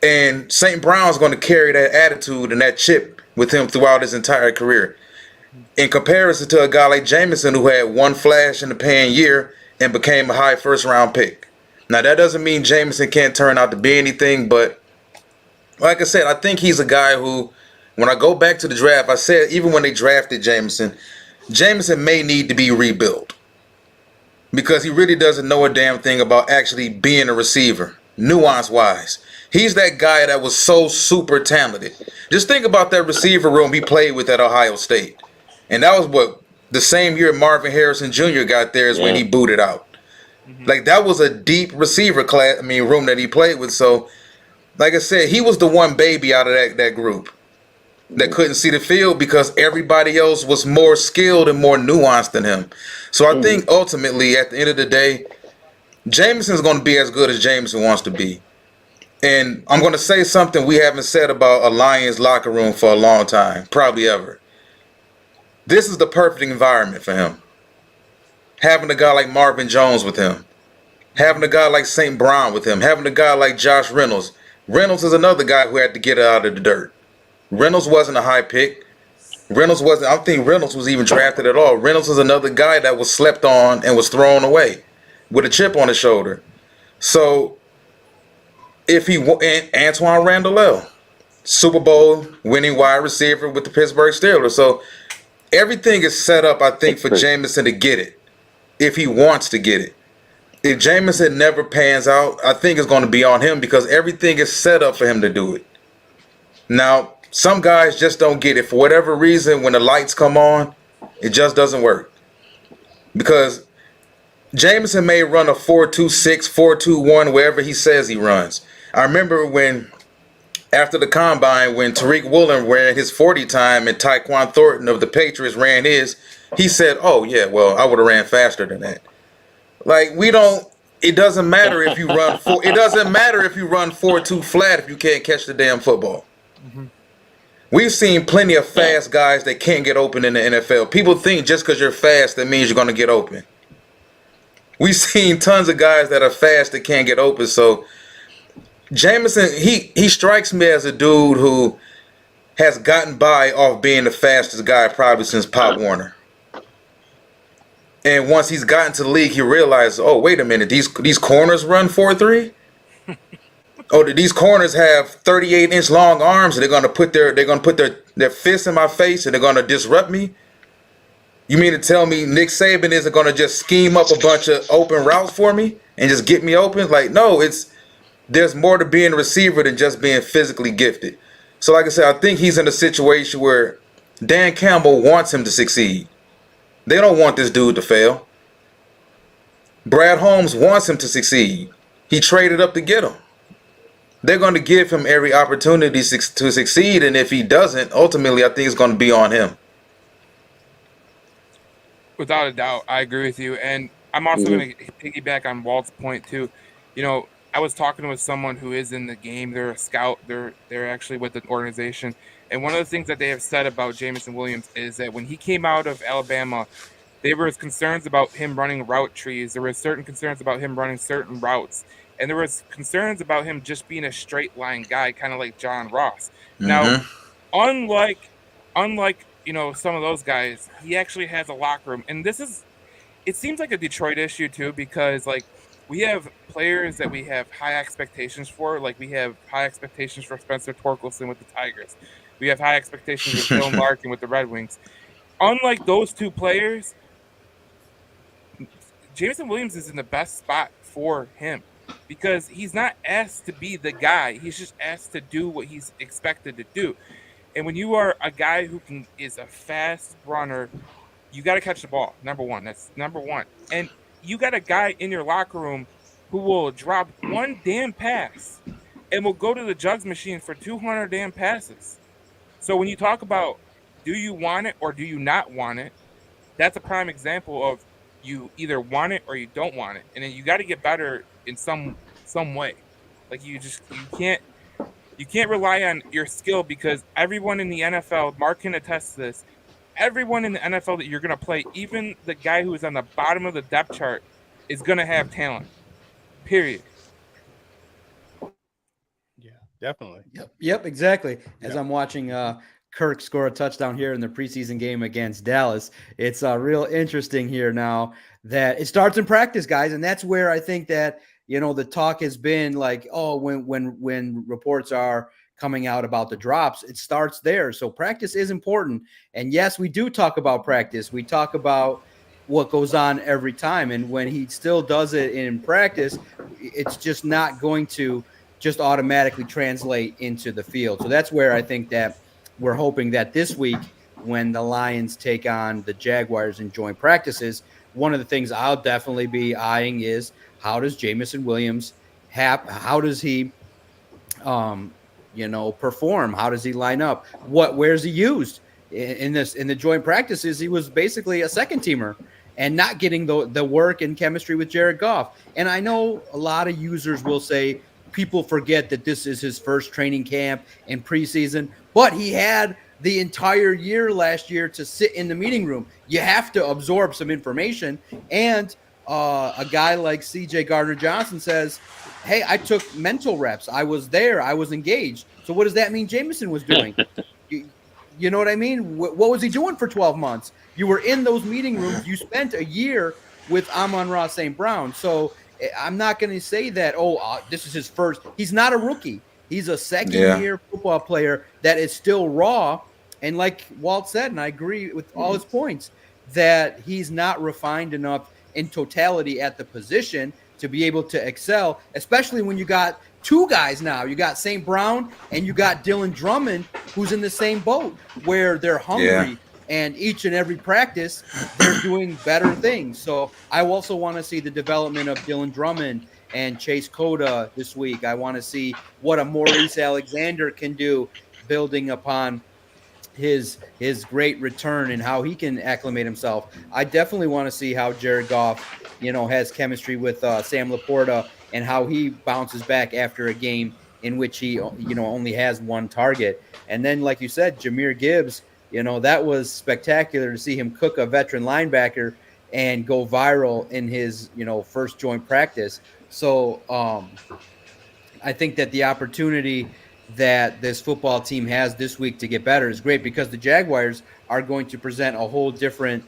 Speaker 11: And St. Brown's going to carry that attitude and that chip with him throughout his entire career. In comparison to a guy like Jameson, who had one flash in the pan year and became a high first-round pick. Now, that doesn't mean Jameson can't turn out to be anything, but like I said, I think he's a guy who, when I go back to the draft, I said even when they drafted Jameson may need to be rebuilt. because he really doesn't know a damn thing about actually being a receiver, nuance-wise. He's that guy that was so super talented. Just think about that receiver room he played with at Ohio State. And that was what the same year Marvin Harrison Jr. got there is when he booted out. Like, that was a deep receiver room that he played with. So, like I said, he was the one baby out of that group that couldn't see the field because everybody else was more skilled and more nuanced than him. So I think ultimately, at the end of the day, Jameson's going to be as good as Jameson wants to be. And I'm going to say something we haven't said about a Lions locker room for a long time, probably ever. This is the perfect environment for him. Having a guy like Marvin Jones with him. Having a guy like St. Brown with him. Having a guy like Josh Reynolds. Reynolds is another guy who had to get out of the dirt. Reynolds wasn't a high pick. I don't think Reynolds was even drafted at all. Reynolds is another guy that was slept on and was thrown away with a chip on his shoulder. So, and Antoine Randall, Super Bowl winning wide receiver with the Pittsburgh Steelers. So, everything is set up, I think, for Jameson to get it, if he wants to get it. If Jameson never pans out, I think it's going to be on him because everything is set up for him to do it. Now, some guys just don't get it. For whatever reason, when the lights come on, it just doesn't work. Because Jameson may run a 4.26, 4.21, wherever he says he runs. I remember when, after the combine, when Tariq Woolen ran his 40 time and Tyquan Thornton of the Patriots ran his, he said, oh, yeah, well, I would have ran faster than that. Like, it doesn't matter if you run 4.2 flat if you can't catch the damn football. We've seen plenty of fast guys that can't get open in the NFL. People think just because you're fast, that means you're going to get open. We've seen tons of guys that are fast that can't get open. So Jameson, he strikes me as a dude who has gotten by off being the fastest guy probably since Pop Warner. And once he's gotten to the league, he realizes, oh, wait a minute, these corners run 4.3? Oh, these corners have 38-inch long arms, and they're gonna put their fists in my face, and they're gonna disrupt me. You mean to tell me Nick Saban isn't gonna just scheme up a bunch of open routes for me and just get me open? Like, no, there's more to being a receiver than just being physically gifted. So, like I said, I think he's in a situation where Dan Campbell wants him to succeed. They don't want this dude to fail. Brad Holmes wants him to succeed. He traded up to get him. They're going to give him every opportunity to succeed, and if he doesn't, ultimately, I think it's going to be on him.
Speaker 10: Without a doubt, I agree with you, and I'm also going to piggyback on Walt's point too. You know, I was talking with someone who is in the game. They're a scout. They're actually with the organization, and one of the things that they have said about Jameson Williams is that when he came out of Alabama, there was concerns about him running route trees. There were certain concerns about him running certain routes. And there was concerns about him just being a straight line guy, kind of like John Ross. Now, unlike some of those guys, he actually has a locker room. And it seems like a Detroit issue too, because like we have players that we have high expectations for. Like we have high expectations for Spencer Torkelson with the Tigers. We have high expectations with Bill Larkin with the Red Wings. Unlike those two players, Jameson Williams is in the best spot for him. Because he's not asked to be the guy. He's just asked to do what he's expected to do. And when you are a guy who is a fast runner, you got to catch the ball. Number one. That's number one. And you got a guy in your locker room who will drop one damn pass and will go to the jugs machine for 200 damn passes. So when you talk about do you want it or do you not want it, that's a prime example of you either want it or you don't want it. And then you got to get better in some way. Like you can't rely on your skill because everyone in the NFL, Mark can attest to this, everyone in the NFL that you're going to play, even the guy who is on the bottom of the depth chart, is going to have talent. Period.
Speaker 8: Yeah, definitely.
Speaker 7: Yep, exactly. As I'm watching Kirk score a touchdown here in the preseason game against Dallas, it's real interesting here now that it starts in practice, guys, and that's where I think that the talk has been like, oh, when reports are coming out about the drops, it starts there. So practice is important. And yes, we do talk about practice. We talk about what goes on every time. And when he still does it in practice, it's just not going to just automatically translate into the field. So that's where I think that we're hoping that this week, when the Lions take on the Jaguars in joint practices, one of the things I'll definitely be eyeing is how does Jamison Williams how does he perform? How does he line up? Where's he used in the joint practices? He was basically a second teamer and not getting the work and chemistry with Jared Goff. And I know a lot of users will say people forget that this is his first training camp and preseason, but he had the entire year last year to sit in the meeting room. You have to absorb some information. And a guy like CJ Gardner-Johnson says, hey, I took mental reps. I was there. I was engaged. So what does that mean Jameson was doing? You know what I mean? What was he doing for 12 months? You were in those meeting rooms. You spent a year with Amon-Ra St. Brown. So I'm not going to say that, this is his first. He's not a rookie. He's a second-year football player that is still raw. And like Walt said, and I agree with all his points, that he's not refined enough in totality at the position to be able to excel, especially when you got two guys now. You got St. Brown and you got Dylan Drummond, who's in the same boat, where they're hungry and each and every practice they're doing better things. So I also want to see the development of Dylan Drummond and Chase Cota this week. I want to see what a Maurice Alexander can do, building upon his great return and how he can acclimate himself. I definitely want to see how Jared Goff, has chemistry with Sam Laporta and how he bounces back after a game in which he, only has one target. And then, like you said, Jahmyr Gibbs, that was spectacular to see him cook a veteran linebacker and go viral in his, first joint practice. So I think that the opportunity that this football team has this week to get better is great, because the Jaguars are going to present a whole different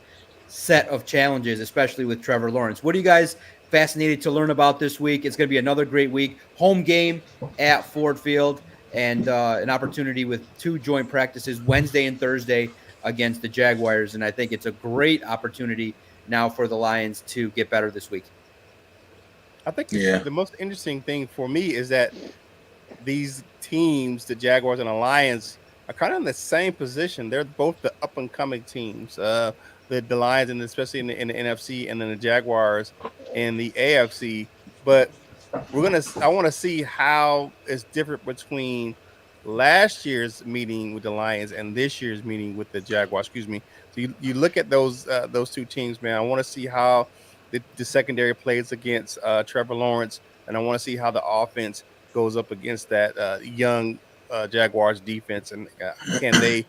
Speaker 7: set of challenges, especially with Trevor Lawrence. What are you guys fascinated to learn about this week? It's going to be another great week. Home game at Ford Field, and an opportunity with two joint practices Wednesday and Thursday against the Jaguars. And I think it's a great opportunity now for the Lions to get better this week.
Speaker 8: I think the most interesting thing for me is that these teams, the Jaguars and the Lions, are kind of in the same position. They're both the up and coming teams. The Lions, and especially in the NFC, and then the Jaguars in the AFC. But I want to see how it's different between last year's meeting with the Lions and this year's meeting with the Jaguars. Excuse me. So you look at those two teams, man. I want to see how the secondary plays against Trevor Lawrence, and I want to see how the offense goes up against that young Jaguars defense, and can they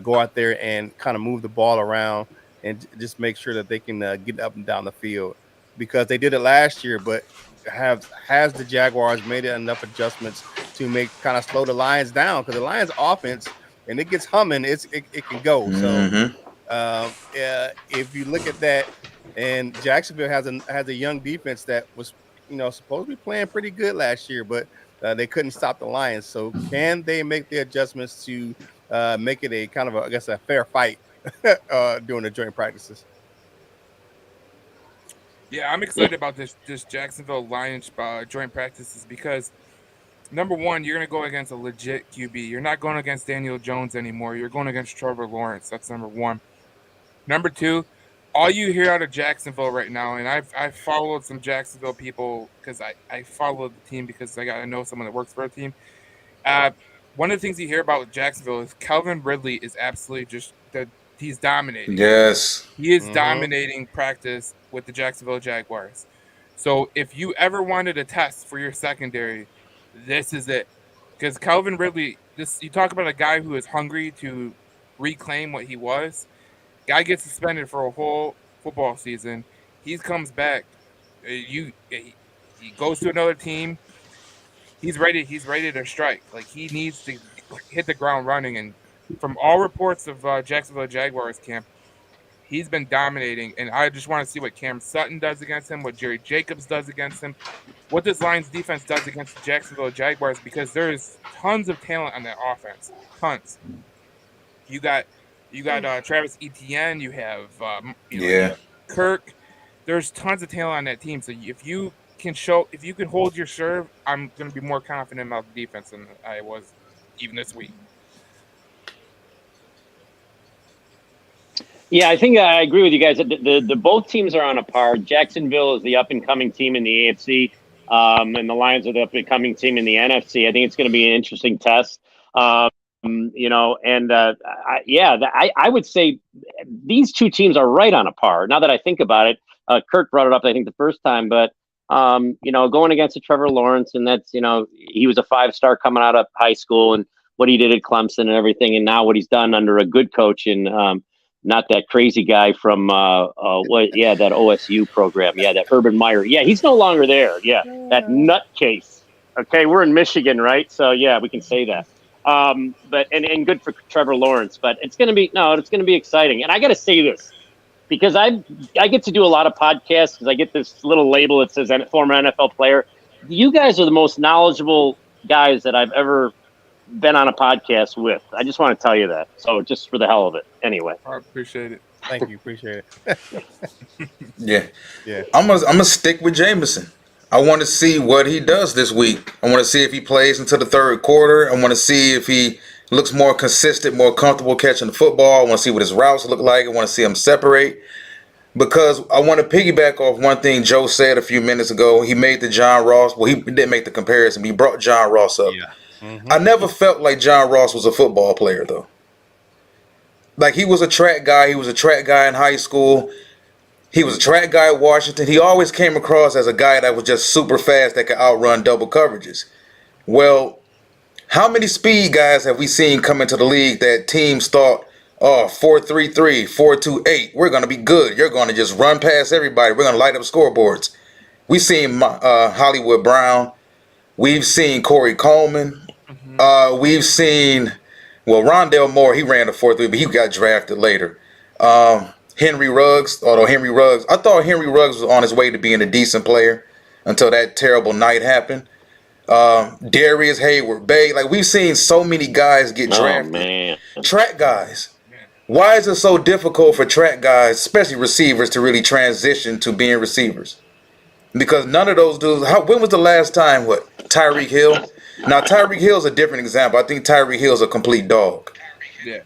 Speaker 8: go out there and kind of move the ball around and just make sure that they can get up and down the field, because they did it last year. But has the Jaguars made enough adjustments to kind of slow the Lions down? Because the Lions offense, and it gets humming, it can go. So if you look at that, and Jacksonville has a young defense that was supposed to be playing pretty good last year, but they couldn't stop the Lions. So can they make the adjustments to make it a kind of a fair fight during the joint practices?
Speaker 10: Yeah, I'm excited about this Jacksonville Lions joint practices, because number one, you're going to go against a legit QB. You're not going against Daniel Jones anymore. You're going against Trevor Lawrence. That's number one. Number two, all you hear out of Jacksonville right now, and I've followed some Jacksonville people, because I followed the team because I got to know someone that works for a team. One of the things you hear about Jacksonville is Calvin Ridley is absolutely he's dominating.
Speaker 11: Yes.
Speaker 10: He is dominating practice with the Jacksonville Jaguars. So if you ever wanted a test for your secondary, this is it. Because Calvin Ridley, you talk about a guy who is hungry to reclaim what he was. Guy gets suspended for a whole football season. He comes back. He goes to another team. He's ready to strike. Like, he needs to hit the ground running. And from all reports of Jacksonville Jaguars camp, he's been dominating. And I just want to see what Cam Sutton does against him, what Jerry Jacobs does against him, what this Lions defense does against the Jacksonville Jaguars, because there's tons of talent on that offense. Tons. You got Travis Etienne. You have Kirk. There's tons of talent on that team. So if you can hold your serve, I'm going to be more confident about the defense than I was even this week.
Speaker 9: Yeah, I think I agree with you guys. The both teams are on a par. Jacksonville is the up and coming team in the AFC, and the Lions are the up and coming team in the NFC. I think it's going to be an interesting test. I would say these two teams are right on a par. Now that I think about it, Kurt brought it up, I think, the first time, but going against a Trevor Lawrence, and that's, he was a 5-star coming out of high school, and what he did at Clemson and everything, and now what he's done under a good coach and not that crazy guy from that OSU program. Yeah, that Urban Meyer. Yeah, he's no longer there. Yeah, that nutcase. Okay, we're in Michigan, right? So yeah, we can say that. But good for Trevor Lawrence. But it's gonna be exciting. And I gotta say this, because I get to do a lot of podcasts because I get this little label that says former NFL player. You guys are the most knowledgeable guys that I've ever been on a podcast with. I just want to tell you that. So just for the hell of it. Anyway.
Speaker 10: I appreciate it.
Speaker 8: Thank you. Appreciate it.
Speaker 11: Yeah.
Speaker 8: Yeah.
Speaker 11: I'm gonna stick with Jameson. I want to see what he does this week. I want to see if he plays into the third quarter. I want to see if he looks more consistent, more comfortable catching the football. I want to see what his routes look like. I want to see him separate. Because I want to piggyback off one thing Joe said a few minutes ago. He made the John Ross. Well, he didn't make the comparison. He brought John Ross up.
Speaker 6: Yeah.
Speaker 11: Mm-hmm. I never felt like John Ross was a football player, though. Like, he was a track guy. He was a track guy in high school. He was a track guy at Washington. He always came across as a guy that was just super fast that could outrun double coverages. Well, how many speed guys have we seen come into the league that teams thought, 4-3-3, 4-2-8, we're going to be good. You're going to just run past everybody. We're going to light up scoreboards. We've seen Hollywood Brown. We've seen Corey Coleman. We've seen, Rondale Moore, he ran a 4-3, but he got drafted later. Henry Ruggs, I thought Henry Ruggs was on his way to being a decent player until that terrible night happened. Darius Hayward, Bay, like, we've seen so many guys get drafted.
Speaker 9: Man.
Speaker 11: Track guys. Why is it so difficult for track guys, especially receivers, to really transition to being receivers? Because none of those dudes, when was the last time, Tyreek Hill? Now, Tyreek Hill's a different example. I think Tyreek Hill's a complete dog.
Speaker 10: Yeah.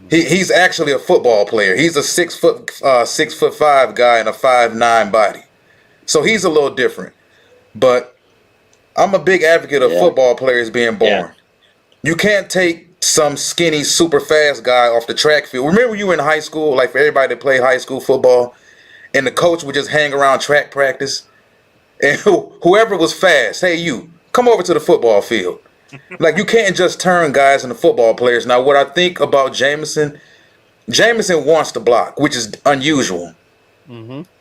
Speaker 11: He's actually a football player. He's a 6'5" guy and a 5'9" body. So he's a little different. But I'm a big advocate of football players being born. Yeah. You can't take some skinny, super fast guy off the track field. Remember you were in high school, like for everybody that played high school football, and the coach would just hang around track practice, and whoever was fast, hey, you, come over to the football field. Like, you can't just turn guys into football players. Now, what I think about Jameson wants to block, which is unusual,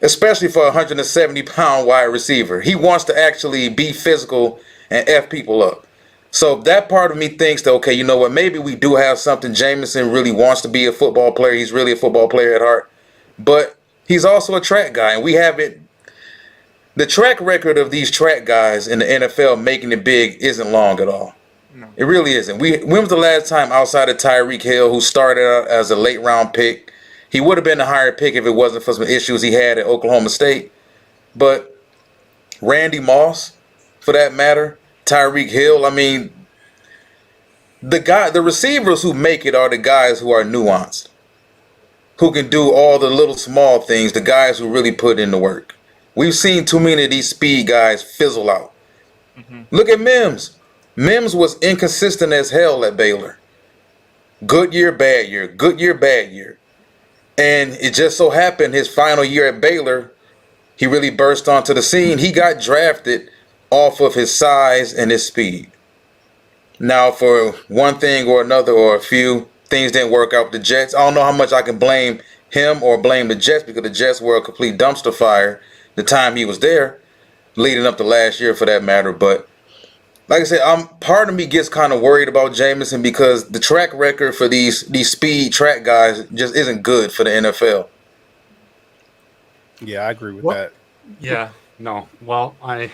Speaker 11: especially for a 170-pound wide receiver. He wants to actually be physical and F people up. So that part of me thinks that, okay, you know what, maybe we do have something. Jameson really wants to be a football player. He's really a football player at heart. But he's also a track guy, and we haven't. The track record of these track guys in the NFL making it big isn't long at all. No. It really isn't. When was the last time outside of Tyreek Hill, who started out as a late-round pick? He would have been a higher pick if it wasn't for some issues he had at Oklahoma State. But Randy Moss, for that matter, Tyreek Hill, I mean, the receivers who make it are the guys who are nuanced, who can do all the little small things, the guys who really put in the work. We've seen too many of these speed guys fizzle out. Look at Mims. Mims was inconsistent as hell at Baylor. Good year, bad year. Good year, bad year. And it just so happened his final year at Baylor, he really burst onto the scene. He got drafted off of his size and his speed. Now, for one thing or another, or a few, things didn't work out with the Jets. I don't know how much I can blame him or blame the Jets, because the Jets were a complete dumpster fire the time he was there, leading up to last year for that matter. But like I said, part of me gets kind of worried about Jameson, because the track record for these speed track guys just isn't good for the NFL.
Speaker 8: Yeah, I agree with that.
Speaker 1: Yeah, no. Well, I'm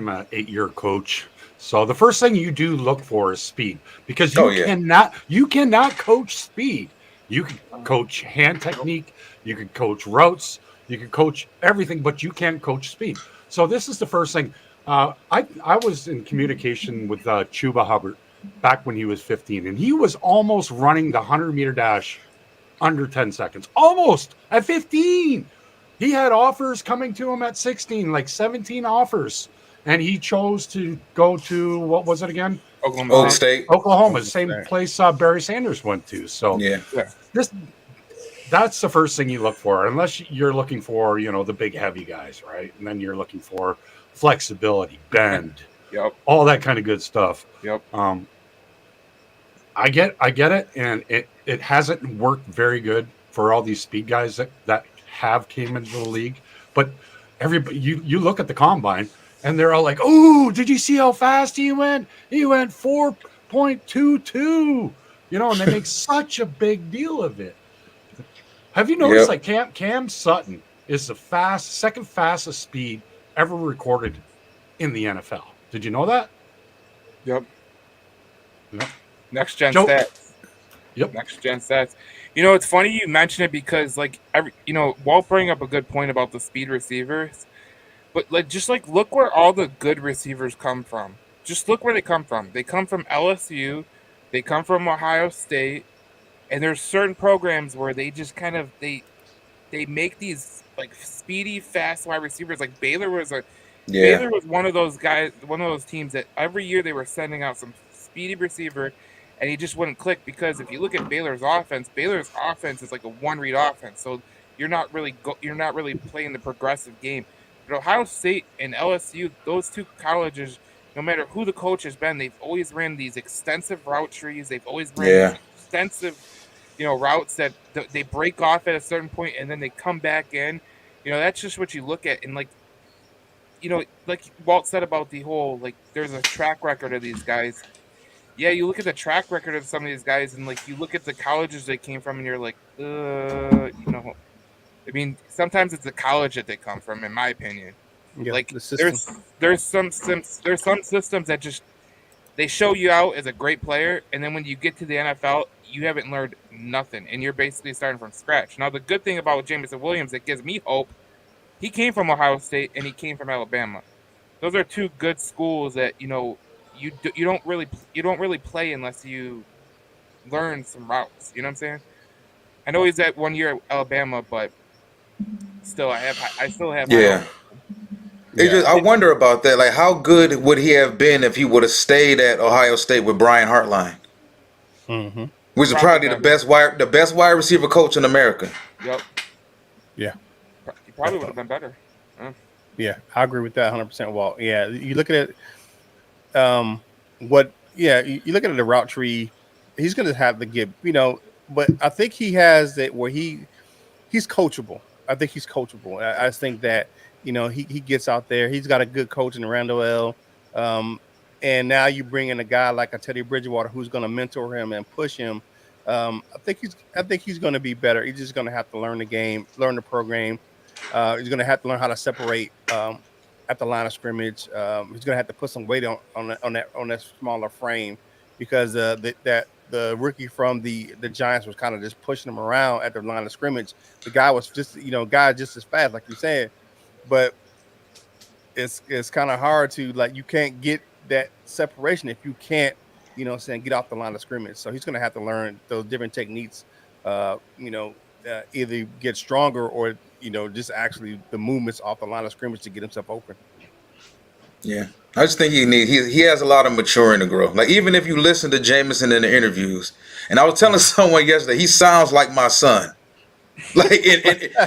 Speaker 1: an 8-year coach. So the first thing you do look for is speed, because you cannot coach speed. You can coach hand technique, you can coach routes, You can coach everything, but you can't coach speed. So this is the first thing. I was in communication with Chuba Hubbard back when he was 15, and he was almost running the 100-meter dash under 10 seconds. Almost at 15. He had offers coming to him at 16, like 17 offers. And he chose to go to, what was it again?
Speaker 11: Oklahoma State.
Speaker 1: Oklahoma, the same place Barry Sanders went to. So that's the first thing you look for, unless you're looking for, the big heavy guys, right? And then you're looking for flexibility, bend, all that kind of good stuff. I get it, and it hasn't worked very good for all these speed guys that have came into the league. But everybody, you look at the combine, and they're all like, "Oh, did you see how fast he went? He went 4.22." And they make such a big deal of it. Have you noticed, like Cam Sutton is the second fastest speed ever recorded in the NFL? Did you know that?
Speaker 10: Yep. Next gen stats.
Speaker 1: Yep.
Speaker 10: Next gen stats. It's funny you mention it because Walt bring up a good point about the speed receivers, but look where all the good receivers come from. Just look where they come from. They come from LSU, they come from Ohio State, and there's certain programs where they just kind of they make these like speedy, fast wide receivers. Like Baylor was one of those guys, one of those teams that every year they were sending out some speedy receiver. And he just wouldn't click because if you look at Baylor's offense is like a one-read offense. So you're not really playing the progressive game. But Ohio State and LSU, those two colleges, no matter who the coach has been, they've always ran these extensive route trees. They've always ran extensive, routes that they break off at a certain point and then they come back in. That's just what you look at. And like Walt said about the whole there's a track record of these guys. Yeah, you look at the track record of some of these guys, and you look at the colleges they came from, and you're like, I mean, sometimes it's the college that they come from, in my opinion.
Speaker 8: Yeah,
Speaker 10: there's some systems that just they show you out as a great player, and then when you get to the NFL, you haven't learned nothing, and you're basically starting from scratch. Now, the good thing about Jameson Williams that gives me hope, he came from Ohio State and he came from Alabama. Those are two good schools that you don't really play unless you learn some routes. You know what I'm saying? I know he's at 1 year at Alabama, but still, I still have.
Speaker 11: I wonder about that. Like, how good would he have been if he would have stayed at Ohio State with Brian Hartline, which is probably the best wide receiver coach in America?
Speaker 10: Yep.
Speaker 8: Yeah.
Speaker 10: He probably would have been better.
Speaker 8: Yeah, I agree with that 100%, Walt. Yeah, you look at it. You look at the route tree, he's going to have to get, but I think he has it where he's coachable. I think he's coachable. I think that, he gets out there. He's got a good coach in Randall L. And now you bring in a guy like a Teddy Bridgewater who's going to mentor him and push him. I think he's going to be better. He's just going to have to learn the game, learn the program. He's going to have to learn how to separate at the line of scrimmage. He's going to have to put some weight on that smaller frame because the rookie from the Giants was kind of just pushing him around at the line of scrimmage. The guy was just just as fast, like you said, but it's kind of hard to you can't get that separation if you can't get off the line of scrimmage. So he's going to have to learn those different techniques. Either get stronger or just actually the movements off the line of scrimmage to get himself open.
Speaker 11: Yeah, I just think he has a lot of maturing to grow. Like, even if you listen to Jameson in the interviews, and I was telling someone yesterday, he sounds like my son. Like in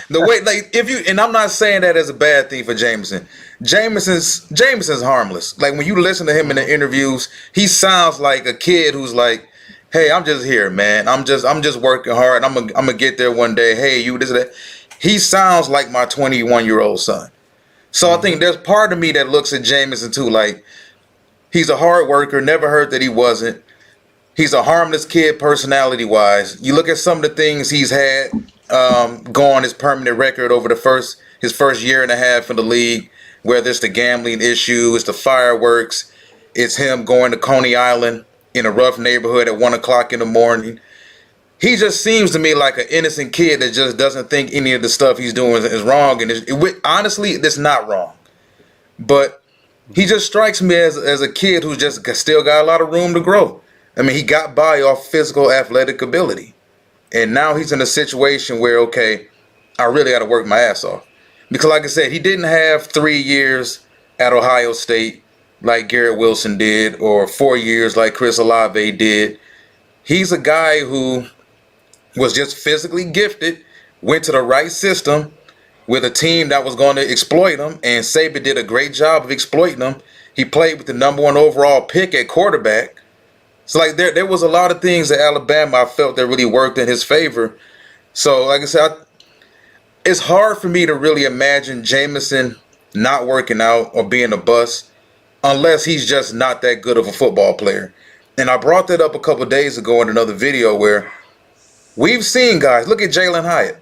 Speaker 11: the way, and I'm not saying that as a bad thing for Jameson. Jameson's harmless. Like, when you listen to him in the interviews, he sounds like a kid who's like, "Hey, I'm just here, man. I'm just working hard. I'm gonna get there one day. Hey, you this that." He sounds like my 21-year-old son. So I think there's part of me that looks at Jameson too, like he's a hard worker. Never heard that he wasn't. He's a harmless kid, personality-wise. You look at some of the things he's had go on his permanent record over his first year and a half in the league. Whether it's the gambling issue, it's the fireworks, it's him going to Coney Island in a rough neighborhood at 1 o'clock in the morning. he just seems to me like an innocent kid that just doesn't think any of the stuff he's doing is wrong. And honestly, it's not wrong. But he just strikes me as a kid who's just still got a lot of room to grow. I mean, he got by off physical athletic ability. And now he's in a situation where, okay, I really got to work my ass off. Because like I said, he didn't have 3 years at Ohio State like Garrett Wilson did, or 4 years like Chris Olave did. He's a guy who was just physically gifted, went to the right system with a team that was going to exploit him, and Saban did a great job of exploiting him. He played with the #1 overall pick at quarterback. So like there was a lot of things at Alabama I felt that really worked in his favor. So like I said, it's hard for me to really imagine Jameson not working out or being a bust unless he's just not that good of a football player. And I brought that up a couple of days ago in another video where we've seen guys, look at Jalen Hyatt.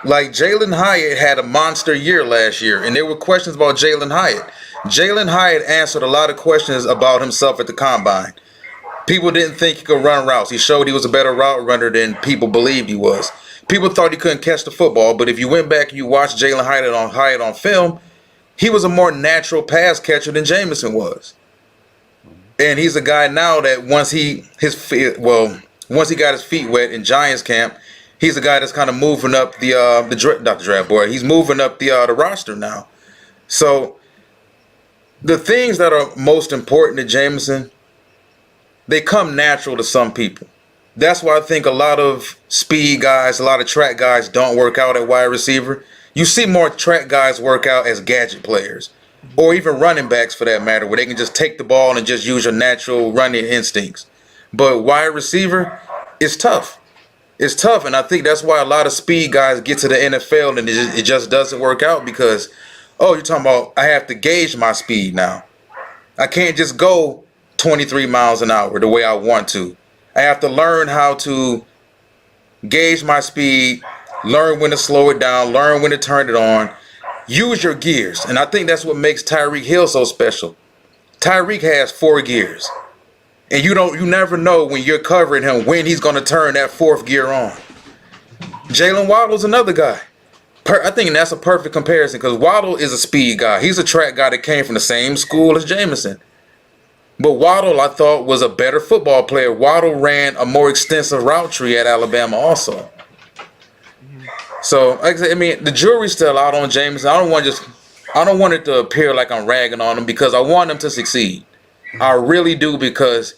Speaker 11: Like Jalen Hyatt had a monster year last year, and there were questions about Jalen Hyatt. Jalen Hyatt answered a lot of questions about himself at the combine. People didn't think he could run routes. He showed he was a better route runner than people believed he was. People thought he couldn't catch the football, but if you went back and you watched Jalen Hyatt on film, he was a more natural pass catcher than Jameson was. And he's a guy now that once he got his feet wet in Giants camp, he's a guy that's kind of moving up the draft board. He's moving up the roster now. So the things that are most important to Jameson, they come natural to some people. That's why I think a lot of speed guys, a lot of track guys don't work out at wide receiver. You see more track guys work out as gadget players, or even running backs for that matter, where they can just take the ball and just use your natural running instincts. But wide receiver, it's tough. It's tough, and I think that's why a lot of speed guys get to the NFL and it just doesn't work out because, oh, you're talking about I have to gauge my speed now. I can't just go 23 miles an hour the way I want to. I have to learn how to gauge my speed, learn when to slow it down, learn when to turn it on, use your gears. And I think that's what makes Tyreek Hill so special. Tyreek has 4 gears. And you never know when you're covering him when he's going to turn that 4th gear on. Jalen Waddle's another guy. I think that's a perfect comparison because Waddle is a speed guy. He's a track guy that came from the same school as Jameson. But Waddle, I thought, was a better football player. Waddle ran a more extensive route tree at Alabama also. So, like I said, I mean, the jury's still out on Jameson. I don't want it to appear like I'm ragging on him because I want him to succeed. I really do because,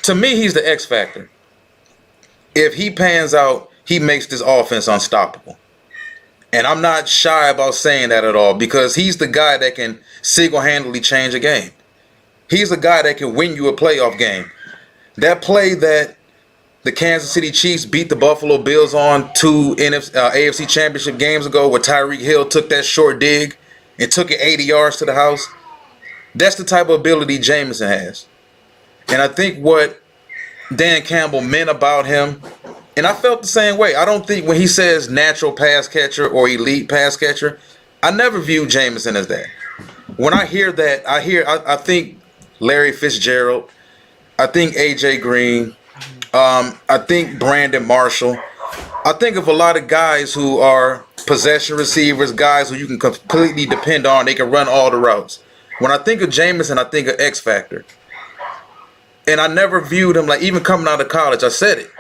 Speaker 11: to me, he's the X factor. If he pans out, he makes this offense unstoppable. And I'm not shy about saying that at all because he's the guy that can single-handedly change a game. He's a guy that can win you a playoff game. That play that the Kansas City Chiefs beat the Buffalo Bills on 2 AFC Championship games ago where Tyreek Hill took that short dig and took it 80 yards to the house, that's the type of ability Jameson has. And I think what Dan Campbell meant about him, and I felt the same way. I don't think when he says natural pass catcher or elite pass catcher, I never viewed Jameson as that. When I hear that, I think Larry Fitzgerald, I think A.J. Green, I think Brandon Marshall. I think of a lot of guys who are possession receivers, guys who you can completely depend on. They can run all the routes. When I think of Jameson, I think of X Factor. And I never viewed him, like even coming out of college, I said it.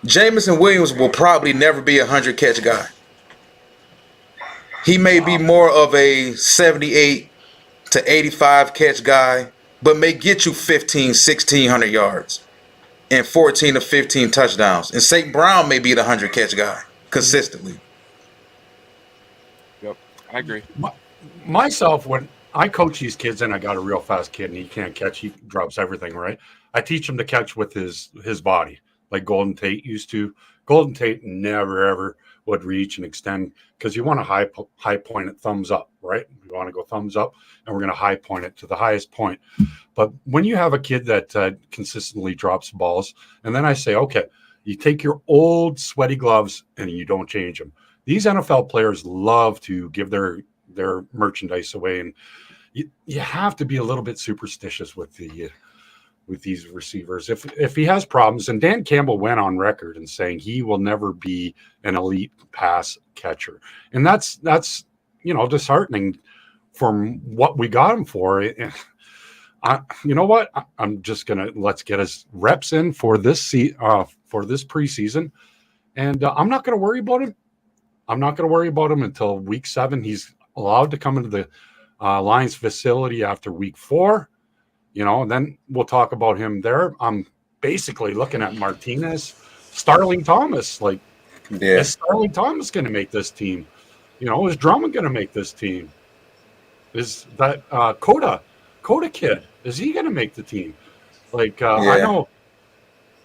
Speaker 11: Jameson Williams will probably never be a 100-catch guy. He may be more of a 78 to 85 catch guy, but may get you 1,600 yards and 14 to 15 touchdowns. And St. Brown may be the 100-catch guy consistently.
Speaker 10: Yep, I agree.
Speaker 1: Myself, when I coach these kids and I got a real fast kid and he can't catch, he drops everything, right? I teach him to catch with his body, like Golden Tate used to. Golden Tate never, ever would reach and extend because you want to high point it thumbs up, right? You want to go thumbs up and we're going to high point it to the highest point. But when you have a kid that consistently drops balls, and then I say, okay, you take your old sweaty gloves and you don't change them. These NFL players love to give their merchandise away, and you have to be a little bit superstitious with with these receivers. If he has problems, and Dan Campbell went on record and saying he will never be an elite pass catcher, and that's disheartening from what we got him for. You know what? I'm just gonna let's get his reps in for this preseason, and I'm not gonna worry about him. I'm not gonna worry about him until week 7. He's allowed to come into the Lions facility after week 4. And then we'll talk about him there. I'm basically looking at Martinez, Starling Thomas. Like, is Starling Thomas going to make this team? Is Drummond going to make this team? Is that Coda kid? Is he going to make the team? Like, I know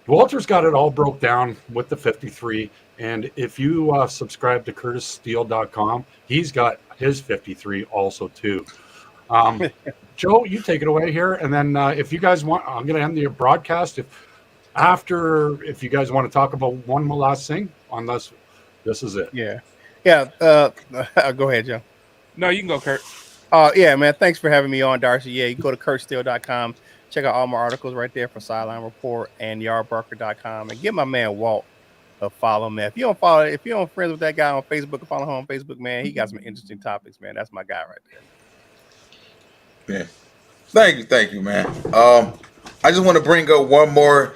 Speaker 1: Walter's got it all broke down with the 53. And if you subscribe to CurtisSteele.com, he's got his 53 also too. Joe, you take it away here, and then if you guys want, I'm going to end the broadcast. If you guys want to talk about one more last thing on this is it.
Speaker 8: Yeah. Go ahead, Joe.
Speaker 10: No, you can go, Kurt.
Speaker 8: Yeah, man. Thanks for having me on, Darcy. Yeah, you can go to CurtSteele.com. Check out all my articles right there from Sideline Report and YARDBARKER.com, and give my man Walt a follow, man. If you don't friends with that guy on Facebook, follow him on Facebook, man. He got some interesting topics, man. That's my guy right there.
Speaker 11: Yeah. Thank you, man. I just want to bring up one more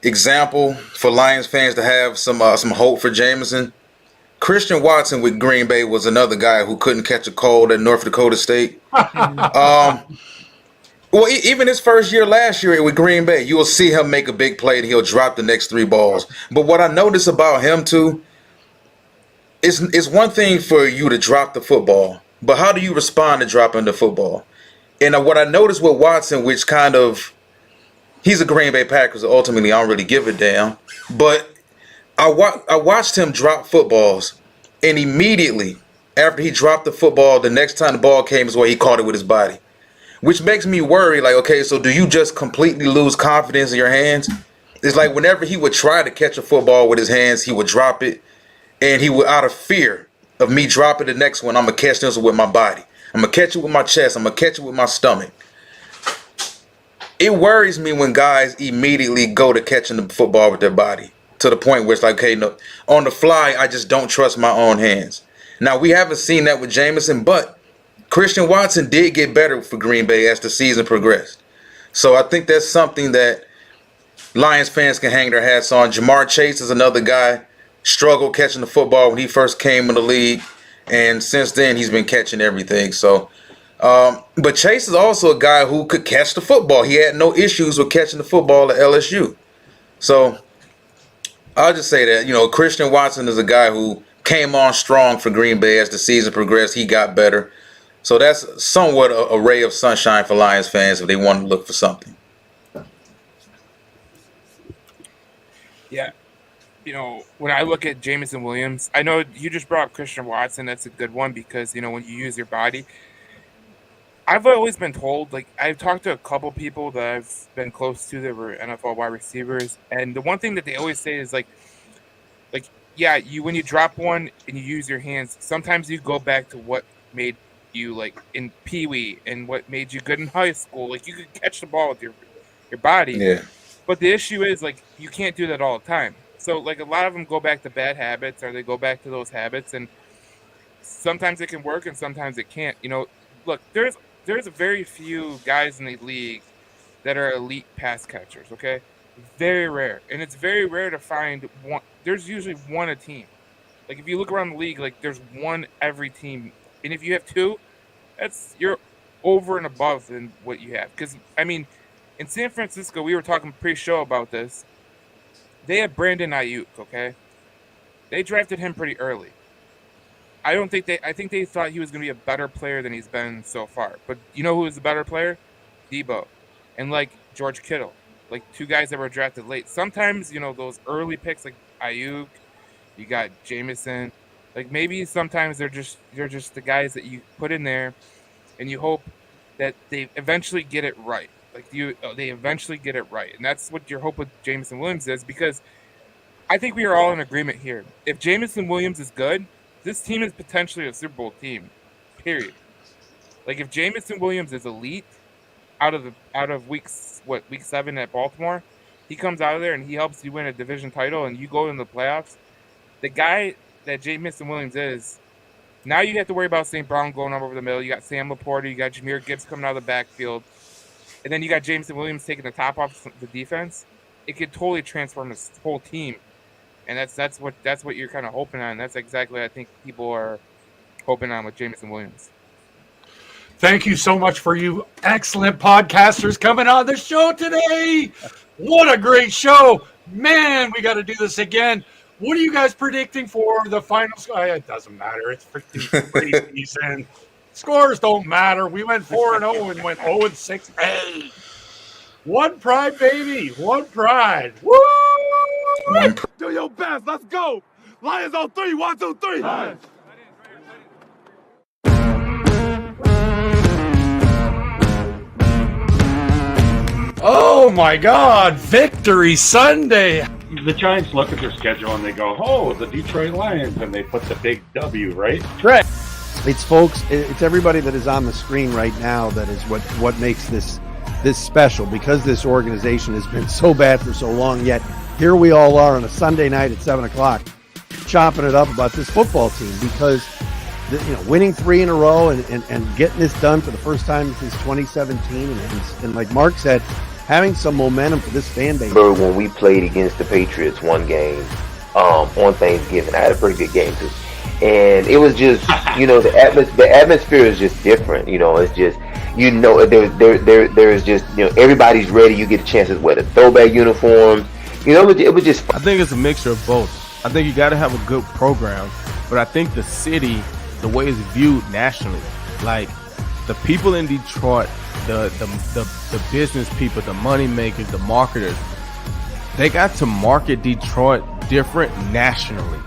Speaker 11: example for Lions fans to have some hope for Jameson. Christian Watson with Green Bay was another guy who couldn't catch a cold at North Dakota State. Well, even his first year last year with Green Bay, you will see him make a big play and he'll drop the next 3 balls. But what I notice about him too, it's one thing for you to drop the football, but how do you respond to dropping the football? And what I noticed with Watson, which he's a Green Bay Packers, so ultimately I don't really give a damn. But I watched him drop footballs, and immediately after he dropped the football, the next time the ball came is where he caught it with his body. Which makes me worry, like, okay, so do you just completely lose confidence in your hands? It's like whenever he would try to catch a football with his hands, he would drop it, and he would, out of fear of me dropping the next one, I'm going to catch this with my body. I'm going to catch it with my chest. I'm going to catch it with my stomach. It worries me when guys immediately go to catching the football with their body to the point where it's like, okay, no, on the fly, I just don't trust my own hands. Now, we haven't seen that with Jameson, but Christian Watson did get better for Green Bay as the season progressed. So I think that's something that Lions fans can hang their hats on. Jamar Chase is another guy, struggled catching the football when he first came in the league. And since then, he's been catching everything. So, but Chase is also a guy who could catch the football. He had no issues with catching the football at LSU. So I'll just say that, Christian Watson is a guy who came on strong for Green Bay as the season progressed. He got better. So that's somewhat a ray of sunshine for Lions fans if they want to look for something.
Speaker 10: Yeah. When I look at Jameson Williams, I know you just brought up Christian Watson. That's a good one because, when you use your body, I've always been told, like, I've talked to a couple people that I've been close to that were NFL wide receivers. And the one thing that they always say is yeah, when you drop one and you use your hands, sometimes you go back to what made you like in Pee Wee and what made you good in high school. Like, you could catch the ball with your body.
Speaker 11: Yeah.
Speaker 10: But the issue is, like, you can't do that all the time. So, like, a lot of them go back to bad habits or they go back to those habits, and sometimes it can work and sometimes it can't. Look, there's a very few guys in the league that are elite pass catchers, okay? Very rare. And it's very rare to find one. There's usually one a team. Like, if you look around the league, like, there's one every team. And if you have 2, you're over and above than what you have. Because, in San Francisco, we were talking pre-show about this. They have Brandon Ayuk, okay? They drafted him pretty early. I think they thought he was going to be a better player than he's been so far. But you know who was the better player? Debo. And, George Kittle. 2 guys that were drafted late. Sometimes, those early picks, like Ayuk, you got Jameson. Maybe sometimes they're just the guys that you put in there and you hope that they eventually get it right. They eventually get it right. And that's what your hope with Jameson Williams is, because I think we are all in agreement here. If Jameson Williams is good, this team is potentially a Super Bowl team, period. If Jameson Williams is elite, out of week 7 at Baltimore. He comes out of there and he helps you win a division title, and you go in the playoffs. The guy that Jameson Williams is, now you have to worry about St. Brown going over the middle. You got Sam Laporta, you got Jahmyr Gibbs coming out of the backfield, and then you got Jameson Williams taking the top off the defense. It could totally transform this whole team, and that's what you're kind of hoping on. That's exactly what I think people are hoping on with Jameson Williams.
Speaker 1: Thank you so much for you excellent podcasters coming on the show today. What a great show. Man, we got to do this again. What are you guys predicting for the finals? It doesn't matter. It's freaking preseason. Scores don't matter. We went 4-0 and went 0-6. Hey, one pride, baby. One pride. Woo!
Speaker 2: Do your best. Let's go. Lions on 3. 1, 2, 3. Lions. Oh my God! Victory Sunday.
Speaker 3: The Giants look at their schedule and they go, "Oh, the Detroit Lions," and they put the big W, right?
Speaker 4: Correct. It's folks. It's everybody that is on the screen right now that is what makes this special, because this organization has been so bad for so long. Yet here we all are on a Sunday night at 7:00, chopping it up about this football team, because winning 3 in a row and getting this done for the first time since 2017, and like Mark said, having some momentum for this fan base.
Speaker 5: When we played against the Patriots one game on Thanksgiving, I had a pretty good game too, and it was just the atmosphere is just different. It's just there's just everybody's ready. You get a chance to wear the throwback uniforms. It was just.
Speaker 6: I think it's a mixture of both. I think you got to have a good program, but I think the city, the way it's viewed nationally, like the people in Detroit, the business people, the money makers, the marketers, they got to market Detroit different nationally.